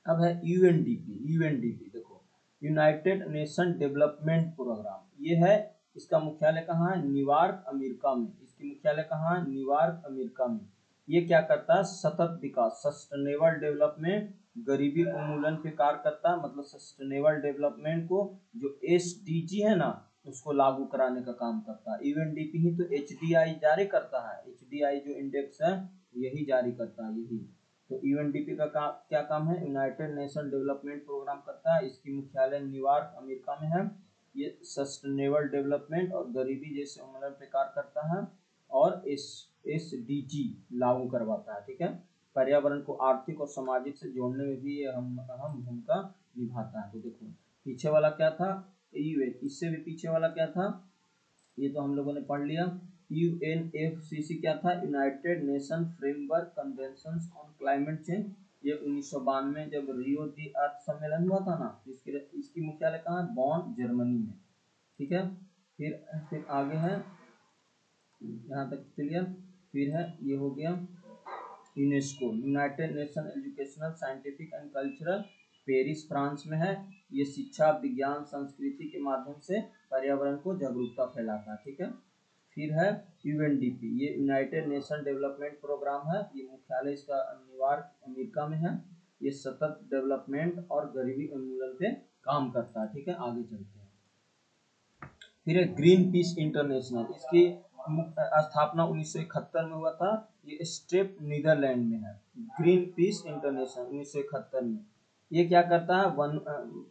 अब है यूएनडीपी। देखो यूनाइटेड नेशन डेवलपमेंट प्रोग्राम, ये है। इसका मुख्यालय कहाँ है? न्यूयॉर्क, अमेरिका में। इसकी मुख्यालय कहाँ है? न्यूयॉर्क, अमेरिका में। ये क्या करता है? सतत विकास, सस्टेनेबल डेवलपमेंट, गरीबी उन्मूलन पे कार्य करता है। मतलब सस्टेनेबल डेवलपमेंट को जो SDG है ना, उसको लागू कराने का काम करता है। यूएनडीपी ही तो HDI जारी करता है। HDI जो इंडेक्स है यही जारी करता है, यही। तो यूएनडीपी का क्या काम है? यूनाइटेड नेशन डेवलपमेंट प्रोग्राम करता है। इसकी मुख्यालय न्यूयॉर्क, अमेरिका में है। ये सस्टेनेबल डेवलपमेंट और गरीबी जैसे उन्मूलन पे कार्य करता है और SDG लागू करवाता है, ठीक है। पर्यावरण को आर्थिक और सामाजिक से जोड़ने में भी ये अहम भूमिका निभाता है। तो देखो पीछे वाला क्या था? यूएन। इससे भी पीछे वाला क्या था? ये तो हम लोगों ने पढ़ लिया। UNFCC क्या था? United nation framework convention on climate change. ये 1992 जब रियो दी अर्थ सम्मेलन हुआ था ना, इसकी मुख्यालय कहाँ है? बॉन, जर्मनी में, ठीक है। फिर आगे है, यहाँ तक क्लियर। फिर है, ये हो गया UNESCO, United Nation educational scientific and cultural, Paris, France में है। ये शिक्षा, विज्ञान, संस्कृति के माध्यम से पर्यावरण को जागरूकता फैलाता है, ठीक है। फिर है यूएनडीपी, ये यूनाइटेड नेशन डेवलपमेंट प्रोग्राम है। ये मुख्यालय इसका न्यूयॉर्क, अमेरिका में है। ये सतत डेवलपमेंट और गरीबी उन्मूलन पे काम करता है, ठीक है। आगे चलते हैं। फिर है ग्रीन पीस इंटरनेशनल। इसकी स्थापना 1971 में हुआ था। ये स्ट्रेप, नीदरलैंड में है। ग्रीन पीस इंटरनेशनल 1971 में। ये क्या करता है? वन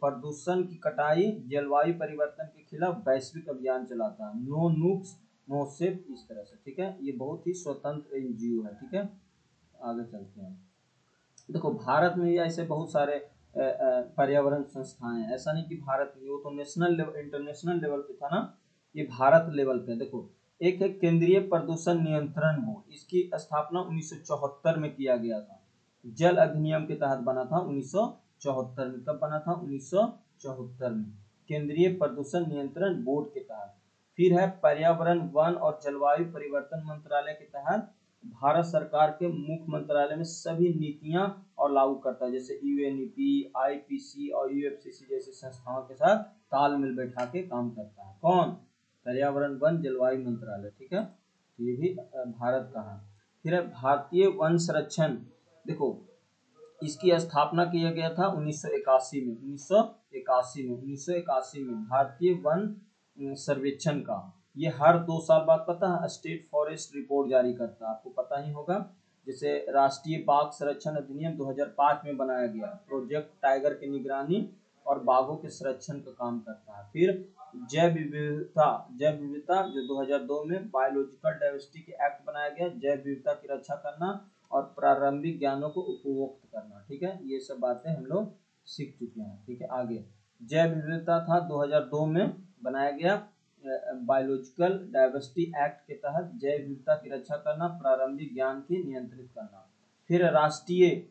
प्रदूषण की कटाई, जलवायु परिवर्तन के खिलाफ वैश्विक अभियान चलाता है। नो नूक्स नो सेफ, इस तरह से, ठीक है। ये बहुत ही स्वतंत्र NGO है, ठीक है। आगे चलते हैं। देखो भारत में ऐसे बहुत सारे पर्यावरण संस्थाएं हैं, ऐसा नहीं कि भारत में, वो तो नेशनल लेवल इंटरनेशनल लेवल पे था ना, ये भारत लेवल पे। देखो एक है केंद्रीय प्रदूषण नियंत्रण बोर्ड, इसकी स्थापना 1974 में किया गया था, जल अधिनियम के तहत बना था 1974 में। कब बना था? 1974 में, केंद्रीय प्रदूषण नियंत्रण बोर्ड के तहत। फिर है पर्यावरण वन और जलवायु परिवर्तन मंत्रालय के तहत भारत सरकार के मुख्य मंत्रालय में सभी नीतियां और लागू करता है, जैसे यूएनईपी, आईपीसी और यूएफसीसी जैसी संस्थाओं के साथ तालमेल बैठा के काम करता है। कौन? पर्यावरण वन जलवायु मंत्रालय, ठीक है, ये भी भारत का है। फिर है भारतीय वन संरक्षण, देखो इसकी स्थापना किया गया था 1981 में, 1981 में भारतीय वन सर्वेक्षण का। ये हर 2 साल बाद, पता है, स्टेट फॉरेस्ट रिपोर्ट जारी करता है, आपको पता ही होगा। जैसे राष्ट्रीय बाघ संरक्षण अधिनियम 2005 में बनाया गया, प्रोजेक्ट टाइगर की निगरानी और बाघों के संरक्षण का काम करता है। फिर जैव विविधता जो 2002 में बायोलॉजिकल डाइवर्सिटी एक्ट बनाया गया, जैव विविधता की रक्षा करना और प्रारंभिक ज्ञानों को उपभोक्त करना, ठीक है, ये सब बातें हम लोग सीख चुके हैं। ठीक है, आगे जैव विविधता था 2002 में बनाया गया, बायोलॉजिकल डाइवर्सिटी एक्ट के तहत जैव विविधता की रक्षा करना, प्रारंभिक ज्ञान की नियंत्रित करना। फिर राष्ट्रीय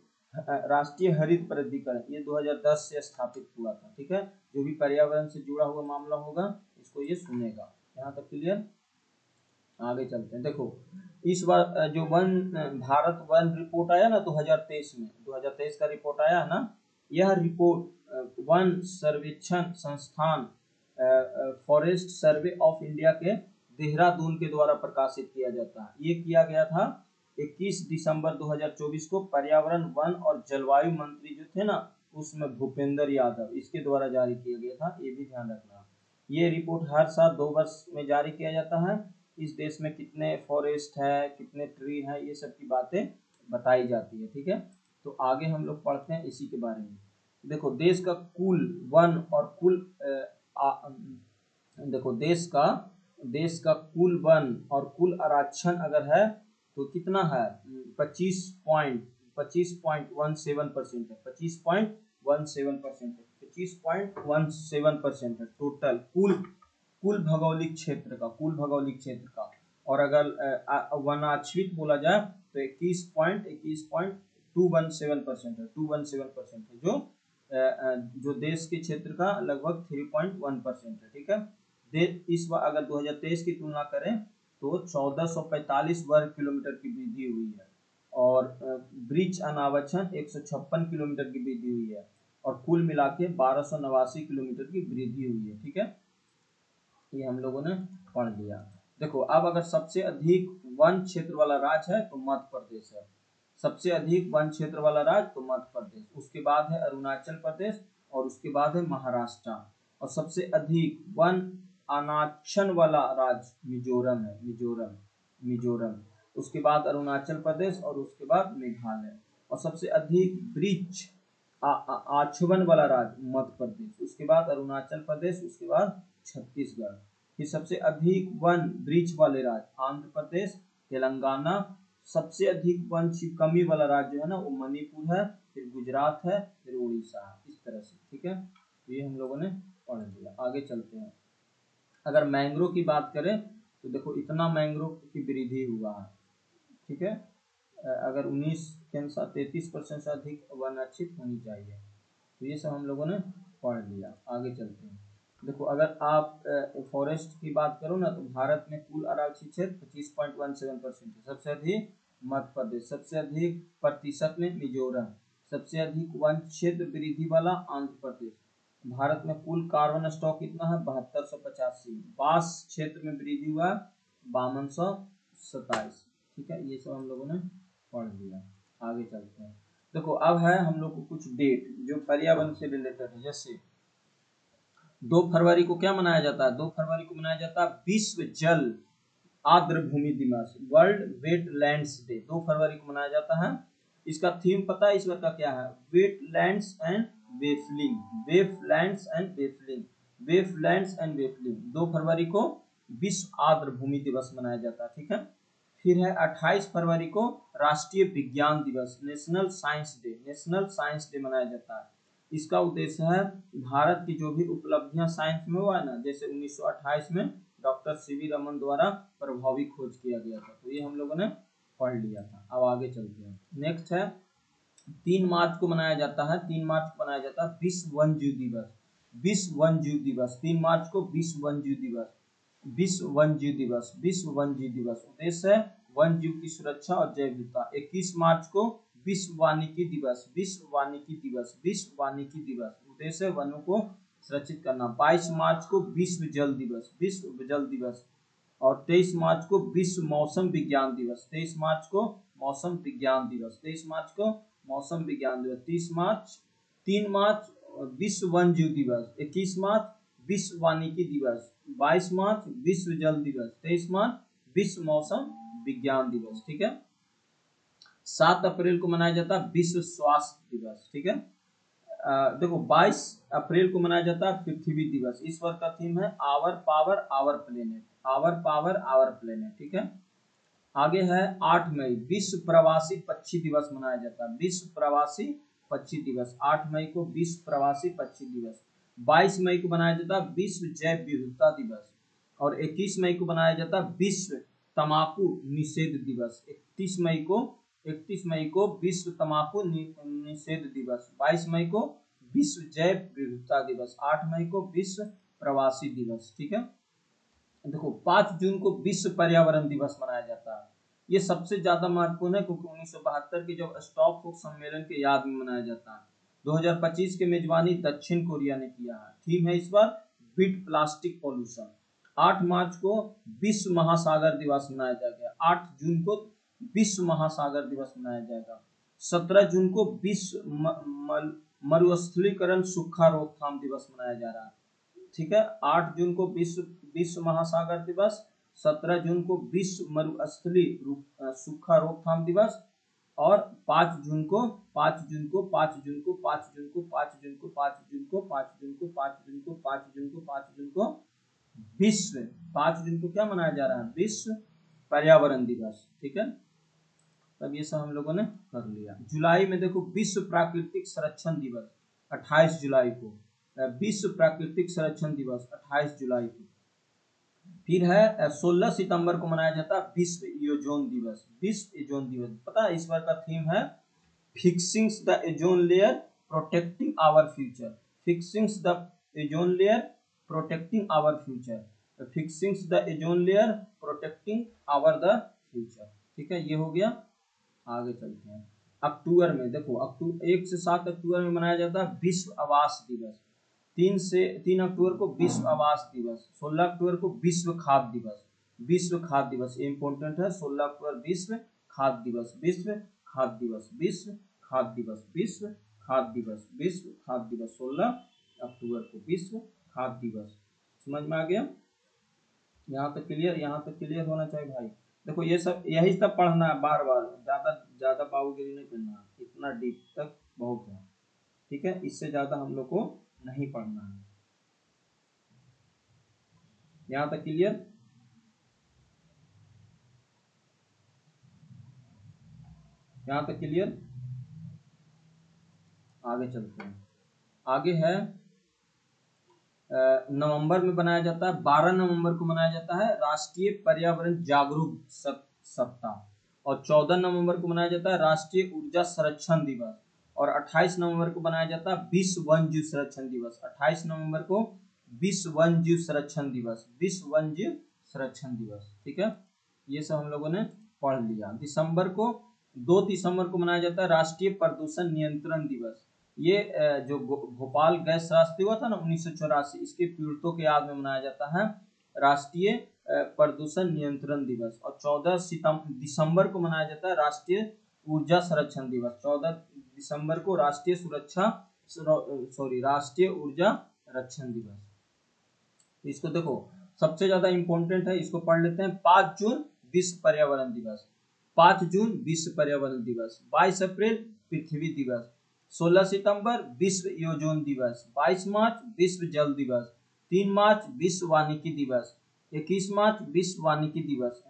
हरित प्राधिकरण, ये 2010 से स्थापित हुआ था। ठीक है, जो भी पर्यावरण से जुड़ा हुआ मामला होगा इसको ये सुनेगा। यहाँ तक क्लियर? आगे चलते हैं। देखो इस बार जो भारत वन रिपोर्ट आया ना 2023 में, 2023 का रिपोर्ट आया है ना, यह रिपोर्ट वन सर्वेक्षण संस्थान फॉरेस्ट सर्वे ऑफ इंडिया के देहरादून के द्वारा प्रकाशित किया जाता है। ये किया गया था 21 दिसंबर 2024 को। पर्यावरण वन और जलवायु मंत्री जो थे ना, उसमें भूपेंद्र यादव, इसके द्वारा जारी किया गया था, ये भी ध्यान रखना। ये रिपोर्ट हर साल 2 वर्ष में जारी किया जाता है। इस देश में कितने फॉरेस्ट है, कितने ट्री है, ये सब की बातें बताई जाती है। ठीक है, तो आगे हम लोग पढ़ते हैं इसी के बारे में। देखो देश का कुल वन और देखो देश का कुल वन और कुल आरक्षण अगर है तो कितना है? 25.17% है, 25.17% है, 25.17% है टोटल कुल भौगोलिक क्षेत्र का। और अगर वनाच्छित बोला जाए तो 21.21.217% है, 217% है, जो देश के क्षेत्र का लगभग 3.1% है। ठीक है, इस बार अगर 2023 की तुलना करें तो 1445 वर्ग किलोमीटर की वृद्धि हुई है, और ब्रिज अनावक्षण 156 किलोमीटर की वृद्धि हुई है, और कुल मिला के 1289 किलोमीटर की वृद्धि हुई है। ठीक है, ये हम लोगों ने पढ़ लिया। देखो अब अगर सबसे अधिक वन क्षेत्र वाला राज्य है तो मध्य प्रदेश है, सबसे अधिक वन क्षेत्र वाला राज्य तो मध्य प्रदेश, उसके बाद है अरुणाचल प्रदेश, और उसके बाद है महाराष्ट्र, और सबसे अधिक वन अनाक्षण वाला राज्य मिजोरम है, मिजोरम, उसके बाद अरुणाचल प्रदेश, और उसके बाद मेघालय, और सबसे अधिक ब्रिज आच्छवन वाला राज्य मध्य प्रदेश, उसके बाद अरुणाचल प्रदेश, उसके बाद छत्तीसगढ़। फिर सबसे अधिक वन ब्रिज वाले राज्य आंध्र प्रदेश, तेलंगाना, सबसे अधिक वन की कमी वाला राज्य है ना वो मणिपुर है, फिर गुजरात है, फिर उड़ीसा है, इस तरह से। ठीक है, ये हम लोगों ने पढ़ लिया। आगे चलते हैं। अगर मैंग्रोव की बात करें तो देखो इतना मैंग्रोव की वृद्धि हुआ है। ठीक है, अगर 19 के अनुसार 33% से अधिक वनाच्छित होनी चाहिए। तो ये सब हम लोगों ने पढ़ लिया। आगे चलते हैं। देखो अगर आप फॉरेस्ट की बात करो ना तो भारत में कुल आरक्षित क्षेत्र 25.17% है, सबसे अधिक मध्य प्रदेश, सबसे अधिक प्रतिशत में मिजोरम, सबसे अधिक वन क्षेत्र वृद्धि वाला आंध्र प्रदेश। भारत में कुल कार्बन स्टॉक कितना है? 7285। बांस क्षेत्र में वृद्धि हुआ 5227। ठीक है, ये सब हम लोगों ने पढ़ लिया। आगे चलते हैं। देखो अब है हम लोग को कुछ डेट जो पर्यावरण से रिलेटेड है। जैसे 2 फरवरी को क्या मनाया जाता है? 2 फरवरी को मनाया जाता है विश्व जल आर्द्र भूमि दिवस, वर्ल्ड वेटलैंड्स डे। 2 फरवरी को मनाया जाता है। इसका थीम पता है इस बार का क्या है? Wetlands and wellbeing, wetlands and wellbeing, wetlands and wellbeing. 2 फरवरी को विश्व आर्द्र भूमि दिवस मनाया जाता है। ठीक है, फिर है 28 फरवरी को राष्ट्रीय विज्ञान दिवस, national science day, national science day मनाया जाता है। इसका उद्देश्य है भारत की जो भी उपलब्धियां साइंस में हुआ है ना, जैसे 1928 में डॉक्टर सीवी रमन द्वारा प्रभावी खोज किया गया था, तो ये हम लोगों ने पढ़ लिया था। अब आगे चलते हैं। नेक्स्ट है 3 मार्च को मनाया जाता है, 3 मार्च को मनाया जाता है विश्व वन्य जीव दिवस। विश्व वन्य जीव दिवस 3 मार्च को विश्व वन्य जीव दिवस, विश्व वन्य जीव दिवस, विश्व वन्य जीव दिवस। उद्देश्य है वन्य जीव की सुरक्षा और जैव विविधता। 21 मार्च को विश्व वानिकी दिवस, विश्व वानिकी दिवस, विश्व वानिकी दिवस। उद्देश्य है वनों को सुरक्षित करना। 22 मार्च को विश्व जल दिवस, विश्व जल दिवस। और 23 मार्च को विश्व मौसम विज्ञान दिवस, 23 मार्च को मौसम विज्ञान दिवस, 23 मार्च को मौसम विज्ञान दिवस। 30 मार्च, 3 मार्च विश्व वन्य जीव दिवस, 21 मार्च विश्व वानिकी दिवस, 22 मार्च विश्व जल दिवस, 23 मार्च विश्व मौसम विज्ञान दिवस। ठीक है। 7 अप्रैल को मनाया जाता है विश्व स्वास्थ्य दिवस। ठीक है। देखो 22 अप्रैल को मनाया जाता है पृथ्वी दिवस। इस वर्ष का थीम है our power our planet, our power our planet. ठीक है। आगे है 8 मई विश्व प्रवासी पक्षी दिवस मनाया जाता है, विश्व प्रवासी पक्षी दिवस। 8 मई को विश्व प्रवासी पक्षी दिवस। 22 मई को मनाया जाता है विश्व जैव विविधता दिवस। और 21 मई को मनाया जाता है विश्व तंबाकू निषेध दिवस। 31 मई को विश्व तंबाकू निषेध दिवस। 22 मई को विश्व जैव विविधता दिवस। 8 मई को विश्व प्रवासी दिवस। ठीक है। देखो 5 जून को विश्व पर्यावरण दिवस मनाया जाता है। ये सबसे ज्यादा महत्वपूर्ण है क्योंकि 1972 के जब स्टॉकहोम सम्मेलन के याद में मनाया जाता है। 2025 की मेजबानी दक्षिण कोरिया ने किया है। थीम है इस बार बीट प्लास्टिक पॉल्यूशन। 8 मार्च को विश्व महासागर दिवस मनाया जाएगा। 8 जून को विश्व महासागर दिवस मनाया जाएगा। 17 जून को विश्व मरुस्थलीकरण सूखा रोकथाम दिवस मनाया जा रहा है। ठीक है। 8 जून को विश्व महासागर दिवस, 17 जून को विश्व मरुस्थली सूखा रोकथाम दिवस, और 5 जून को विश्व 5 जून को क्या मनाया जा रहा है? विश्व पर्यावरण दिवस। ठीक है। तब ये सब हम लोगों ने कर लिया। जुलाई में देखो विश्व प्राकृतिक संरक्षण दिवस 28 जुलाई को, विश्व प्राकृतिक संरक्षण दिवस 28 जुलाई को। फिर है 16 सितंबर को मनाया जाता है विश्व ओजोन दिवस, विश्व ओजोन दिवस। पता है इस बार का थीम है fixing the ozone layer protecting our future, fixing the ozone layer protecting our future, fixing the ozone layer protecting our the future. ठीक है, ये हो गया। आगे चलते हैं। अक्टूबर में देखो 1 से 7 अक्टूबर में मनाया जाता है विश्व आवास दिवस। 3 अक्टूबर को विश्व आवास दिवस। 16 अक्टूबर को विश्व खाद्य दिवस, विश्व खाद्य दिवस ये इंपॉर्टेंट है। 16 अक्टूबर विश्व खाद्य दिवस, विश्व खाद्य दिवस, विश्व खाद्य दिवस, विश्व खाद्य दिवस, विश्व खाद्य दिवस। 16 अक्टूबर को विश्व खाद्य दिवस। समझ में आ गया? यहाँ तक क्लियर, यहाँ तक क्लियर होना चाहिए भाई। देखो ये सब यही सब पढ़ना है बार बार, ज्यादा ज्यादा बाबूगिरी नहीं करना है, इतना डीप तक बहुत है। ठीक है, इससे ज्यादा हम लोग को नहीं पढ़ना है। यहाँ तक क्लियर? यहाँ तक क्लियर? आगे चलते हैं। आगे है नवंबर में बनाया जाता है, 12 नवंबर को मनाया जाता है राष्ट्रीय पर्यावरण जागरूक सप्ताह, और 14 नवंबर को मनाया जाता है राष्ट्रीय ऊर्जा संरक्षण दिवस, और 28 नवंबर को मनाया जाता है विश्व वन्य जीव संरक्षण दिवस। 28 नवंबर को विश्व वन्य जीव संरक्षण दिवस, विश्व वन्य जीव संरक्षण दिवस। ठीक है, ये सब हम लोगों ने पढ़ लिया। 2 दिसंबर को मनाया जाता है राष्ट्रीय प्रदूषण नियंत्रण दिवस। ये जो भोपाल गैस त्रासदी हुआ था ना 1984, इसके पीड़ितों के याद में मनाया जाता है राष्ट्रीय प्रदूषण नियंत्रण दिवस। और 14 दिसंबर को मनाया जाता है राष्ट्रीय ऊर्जा संरक्षण दिवस। 14 दिसंबर को राष्ट्रीय ऊर्जा रक्षण दिवस। इसको देखो सबसे ज्यादा इंपॉर्टेंट है, इसको पढ़ लेते हैं। 5 जून विश्व पर्यावरण दिवस, 5 जून विश्व पर्यावरण दिवस। 22 अप्रैल पृथ्वी दिवस। 16 सितंबर विश्व ओजोन दिवस। 22 मार्च विश्व जल दिवस। 3 मार्च विश्व वानिकी दिवस। 21 मार्च विश्व वानिकी दिवस।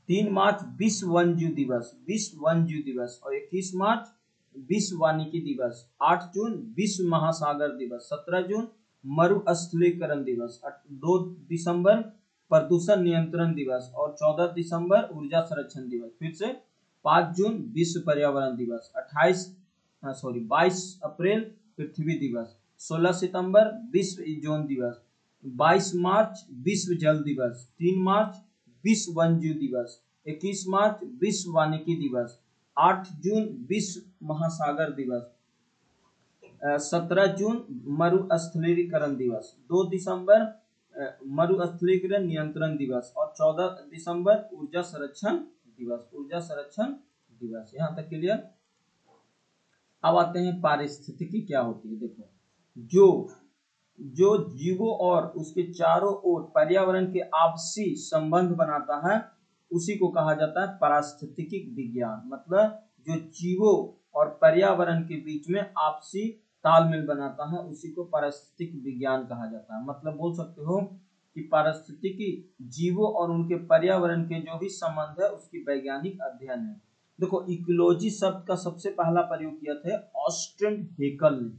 3 मार्च विश्व वन्य जीव दिवस, विश्व वन्य जीव दिवस। और 21 मार्च विश्व वानिकी दिवस, 8 जून विश्व महासागर दिवस, 17 जून मरुस्थलीकरण दिवस, 2 दिसंबर प्रदूषण नियंत्रण दिवस और 14 दिसंबर ऊर्जा संरक्षण दिवस। फिर से 5 जून विश्व पर्यावरण दिवस, 22 अप्रैल पृथ्वी दिवस, 16 सितंबर विश्व ओजोन दिवस, 22 मार्च विश्व जल दिवस, 3 मार्च विश्व वन्यजीव दिवस, 21 मार्च विश्व वानिकी दिवस, 8 जून विश्व महासागर दिवस, 17 जून मरुस्थलीकरण दिवस, 2 दिसंबर मरुस्थलीकरण नियंत्रण दिवस और 14 दिसंबर ऊर्जा संरक्षण दिवस। यहाँ तक क्लियर। अब आते हैं पारिस्थितिकी क्या होती है। देखो, जो जीवों और उसके चारों ओर पर्यावरण के आपसी संबंध बनाता है उसी को कहा जाता है पारिस्थितिकी विज्ञान। मतलब जो जीवों और पर्यावरण के बीच में आपसी तालमेल बनाता है उसी को पारिस्थितिकी विज्ञान कहा जाता है। मतलब बोल सकते हो कि पारिस्थितिकी जीवों और उनके पर्यावरण के जो भी संबंध है उसकी वैज्ञानिक अध्ययन है। देखो, इकोलॉजी शब्द का सबसे पहला प्रयोग किया था ऑस्ट्रिन हेकल ने।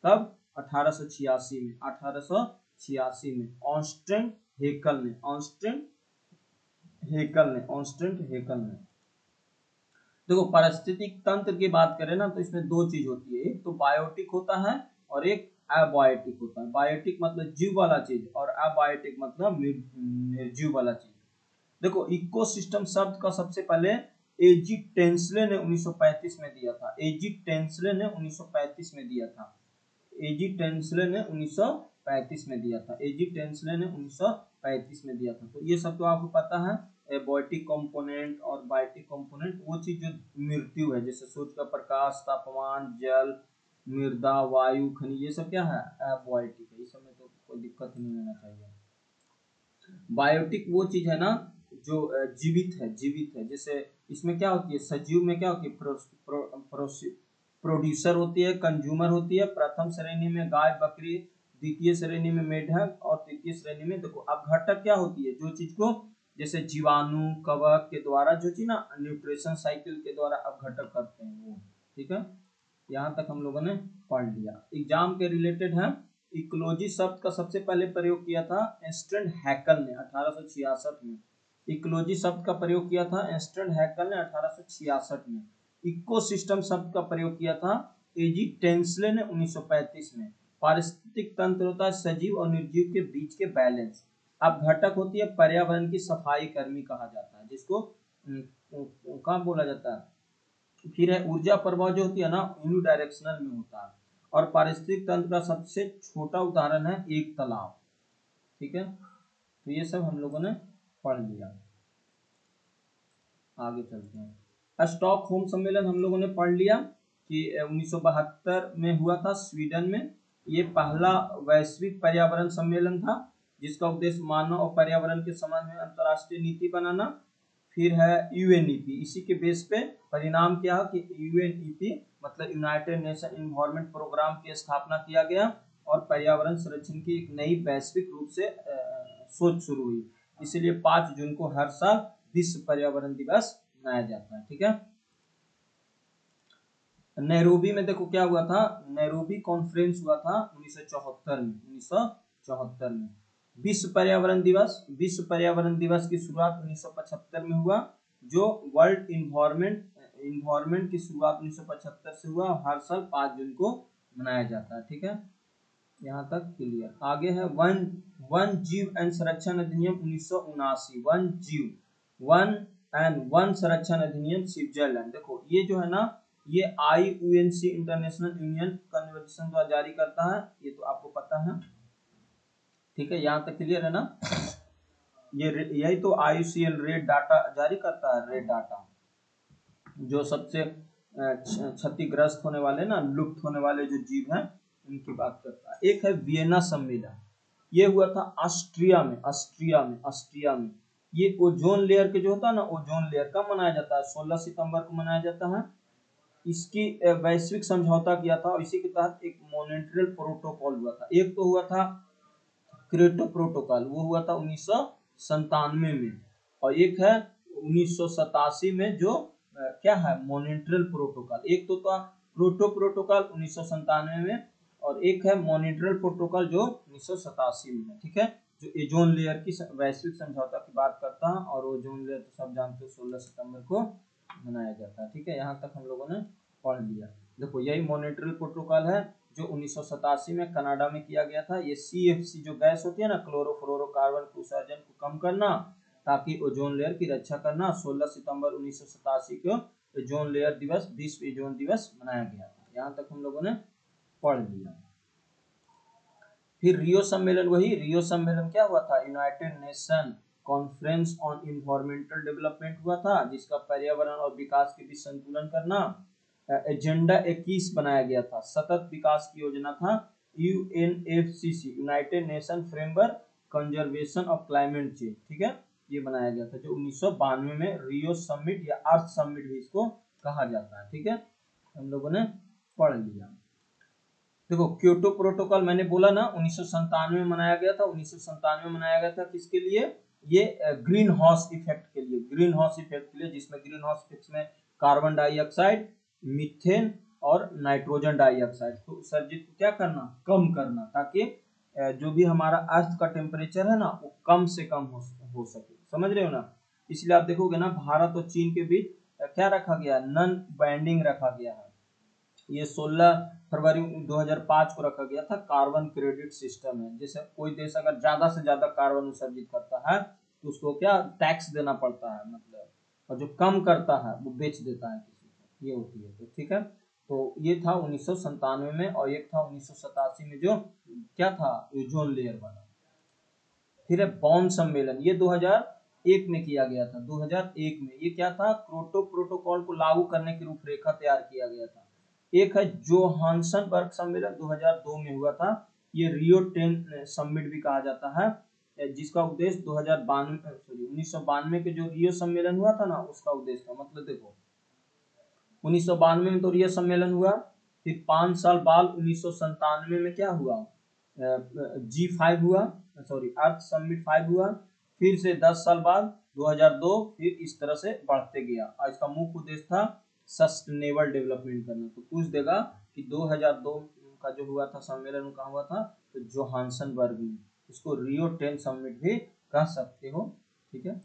कब? 1886 में ऑस्ट्रिन हेकल ने। देखो, पारिस्थितिक तंत्र की बात करें ना तो इसमें दो चीज होती है, एक तो बायोटिक होता है और एक अबायोटिक होता है। बायोटिक मतलब जीव वाला चीज और अबायोटिक मतलब निर्जीव वाला चीज। देखो, इकोसिस्टम शब्द का सबसे पहले एजी टेंसले ने 1935 में दिया था। एजी टेंसले ने 1935 में दिया था। तो ये सब तो आपको पता है। एबायोटिक कंपोनेंट और बायोटिक कंपोनेंट वो चीज जो मृत्यु है, जैसे सूर्य का प्रकाश, तापमान, जल, मृदा, वायु, खनिज, ये सब क्या है? एबायोटिक है। इस समय तो कोई दिक्कत नहीं होना चाहिए। बायोटिक वो चीज है ना जो जीवित है। जैसे इसमें क्या होती है, सजीव में क्या होती है? प्रोड्यूसर होती है, कंज्यूमर होती है। प्रथम श्रेणी में गाय बकरी, द्वितीय श्रेणी में मेढक और तृतीय श्रेणी में देखो अपघटक क्या होती है, जो चीज को जैसे जीवाणु कवक के द्वारा जो चीज ना न्यूट्रिशन साइकिल के द्वारा अपघटक करते हैं वो। ठीक है, यहाँ तक हम लोगों ने पढ़ लिया। एग्जाम के रिलेटेड है। इकोलॉजी शब्द का सबसे पहले प्रयोग किया था एस्टर्न हैकल ने 1866 में। इकोलॉजी शब्द का प्रयोग किया था एस्टर्न हैकल ने 1866 में। इकोसिस्टम शब्द का प्रयोग किया था एजी टेंसले ने 1935 में। पारिस्थितिक तंत्र होता है सजीव और निर्जीव के बीच के बैलेंस। अब घटक होती है पर्यावरण की सफाई कर्मी कहा जाता है, जिसको कहाँ बोला जाता है। फिर है ऊर्जा प्रवाह जो होती है ना यूनिडायरेक्शनल में होता है। और पारिस्थितिक तंत्र का सबसे छोटा उदाहरण है एक तालाब। ठीक है, तो ये सब हम लोगों ने पढ़ लिया। आगे चलते हैं। स्टॉकहोम सम्मेलन हम लोगों ने पढ़ लिया कि 1972 में हुआ था स्वीडन में। ये पहला वैश्विक पर्यावरण सम्मेलन था जिसका उद्देश्य मानव और पर्यावरण के संबंध में अंतर्राष्ट्रीय नीति बनाना। फिर है यूएनईपी, इसी के बेस पे परिणाम क्या है कि यूएनईपी मतलब यूनाइटेड नेशन इन्वायरमेंट प्रोग्राम की स्थापना किया गया और पर्यावरण संरक्षण की एक नई वैश्विक रूप से सोच शुरू हुई। इसीलिए 5 जून को हर साल विश्व पर्यावरण दिवस मनाया जाता है। ठीक है, नैरोबी में देखो क्या हुआ था, नैरोबी कॉन्फ्रेंस हुआ था 1974 में। विश्व पर्यावरण दिवस की शुरुआत 1975 में हुआ, जो वर्ल्ड इन्वायरमेंट की शुरुआत 1975 से हुआ और हर साल 5 जून को मनाया जाता है। ठीक है, यहाँ तक क्लियर। आगे है वन जीव एंड संरक्षण अधिनियम 1979। वन संरक्षण अधिनियम स्विट्जरलैंड। देखो ये जो है ना ये IUCN इंटरनेशनल यूनियन कन्वेंशन द्वारा जारी करता है, ये तो आपको पता है। ठीक है, यहाँ तक क्लियर है ना। ये यही तो IUCN रेड डाटा जारी करता है। रेड डाटा जो सबसे क्षतिग्रस्त होने वाले ना लुप्त होने वाले जो जीव हैं उनकी बात करता है। एक है वियना सम्मेलन, ये हुआ था ऑस्ट्रिया में। ये ओजोन लेयर के जो होता है ना ओजोन लेयर का मनाया जाता है, 16 सितंबर को मनाया जाता है। इसकी वैश्विक समझौता किया था और इसी के तहत एक मॉनिट्रियल प्रोटोकॉल हुआ था। एक तो हुआ था क्योटो प्रोटोकॉल, वो हुआ था 1997 में, और एक है 1987 में जो क्या है मॉनिट्रियल प्रोटोकॉल। एक तो था क्योटो प्रोटोकॉल 1997 में, और एक है मॉन्ट्रियल प्रोटोकॉल जो 1987 में है। ठीक है, जो ओजोन लेयर की वैश्विक समझौता की बात करता है, और ओजोन लेयर तो सब जानते हो 16 सितंबर को मनाया जाता है। ठीक है, यहाँ तक हम लोगों ने पढ़ लिया। देखो यही मॉन्ट्रियल प्रोटोकॉल है जो 1987 में कनाडा में किया गया था। ये CFC जो गैस होती है ना, क्लोरोफ्लोरोकार्बन के उत्सर्जन को कम करना ताकि ओजोन लेयर की रक्षा करना। 16 सितंबर 1987 को ओजोन लेयर दिवस, विश्व ओजोन दिवस मनाया गया था। यहाँ तक हम लोगों ने पढ़ लिया। फिर रियो सम्मेलन, वही रियो सम्मेलन क्या हुआ था, United nation conference on environmental development हुआ था, जिसका पर्यावरण और विकास के बीच संतुलन करना एजेंडा 21 बनाया गया था। सतत विकास की योजना था। UNFCC United nation framework conservation of climate change, ठीक है, ये बनाया गया था, जो 1992 में रियो समिट या अर्थ समिट भी इसको कहा जाता है। ठीक है, हम लोगों ने पढ़ लिया। देखो क्योटो प्रोटोकॉल मैंने बोला ना 1997 में मनाया गया था। 1997 में मनाया गया था किसके लिए, ये ग्रीन हाउस इफेक्ट के लिए, ग्रीन हाउस इफेक्ट के लिए, जिसमें ग्रीन हाउस इफेक्ट में कार्बन डाइऑक्साइड, मीथेन और नाइट्रोजन डाइऑक्साइड को उत्सर्जित क्या करना, कम करना, ताकि जो भी हमारा अर्थ का टेम्परेचर है ना वो कम से कम हो सके। समझ रहे हो ना, इसलिए आप देखोगे ना भारत और चीन के बीच क्या रखा गया, नॉन बाइंडिंग रखा गया है। ये 16 फरवरी 2005 को रखा गया था। कार्बन क्रेडिट सिस्टम है, जैसे कोई देश अगर ज्यादा से ज्यादा कार्बन उत्सर्जित करता है तो उसको क्या टैक्स देना पड़ता है, मतलब, और जो कम करता है वो बेच देता है किसी को, ये होती है। तो ठीक है, तो ये था 1997 में, और एक था 1987 में जो क्या था, ओजोन लेयर बना। फिर है बॉन सम्मेलन, ये 2001 में किया गया था। 2001 में ये क्या था, क्योटो प्रोटोकॉल को लागू करने की रूपरेखा तैयार किया गया था। एक है जोहान्सनबर्ग सम्मेलन 2002 में हुआ था। ये रियो 10 समिट भी कहा जाता है, जिसका उद्देश्य 1992 के जो रियो सम्मेलन हुआ था ना उसका उद्देश्य था। मतलब देखो 1992 में तो रियो सम्मेलन हुआ, फिर 5 साल बाद 1997 में क्या हुआ, G5 हुआ, सॉरी अर्थ समिट 5 हुआ, फिर से 10 साल बाद 2002, फिर इस तरह से बढ़ते गया, और इसका मुख्य उद्देश्य था सस्टेनेबल डेवलपमेंट करना। तो पूछ देगा कि 2002 का जो हुआ था सम्मेलन कहाँ हुआ था, तो जोहान्सनबर्ग में, इसको रियो 10 समिट भी कह सकते हो। ठीक है,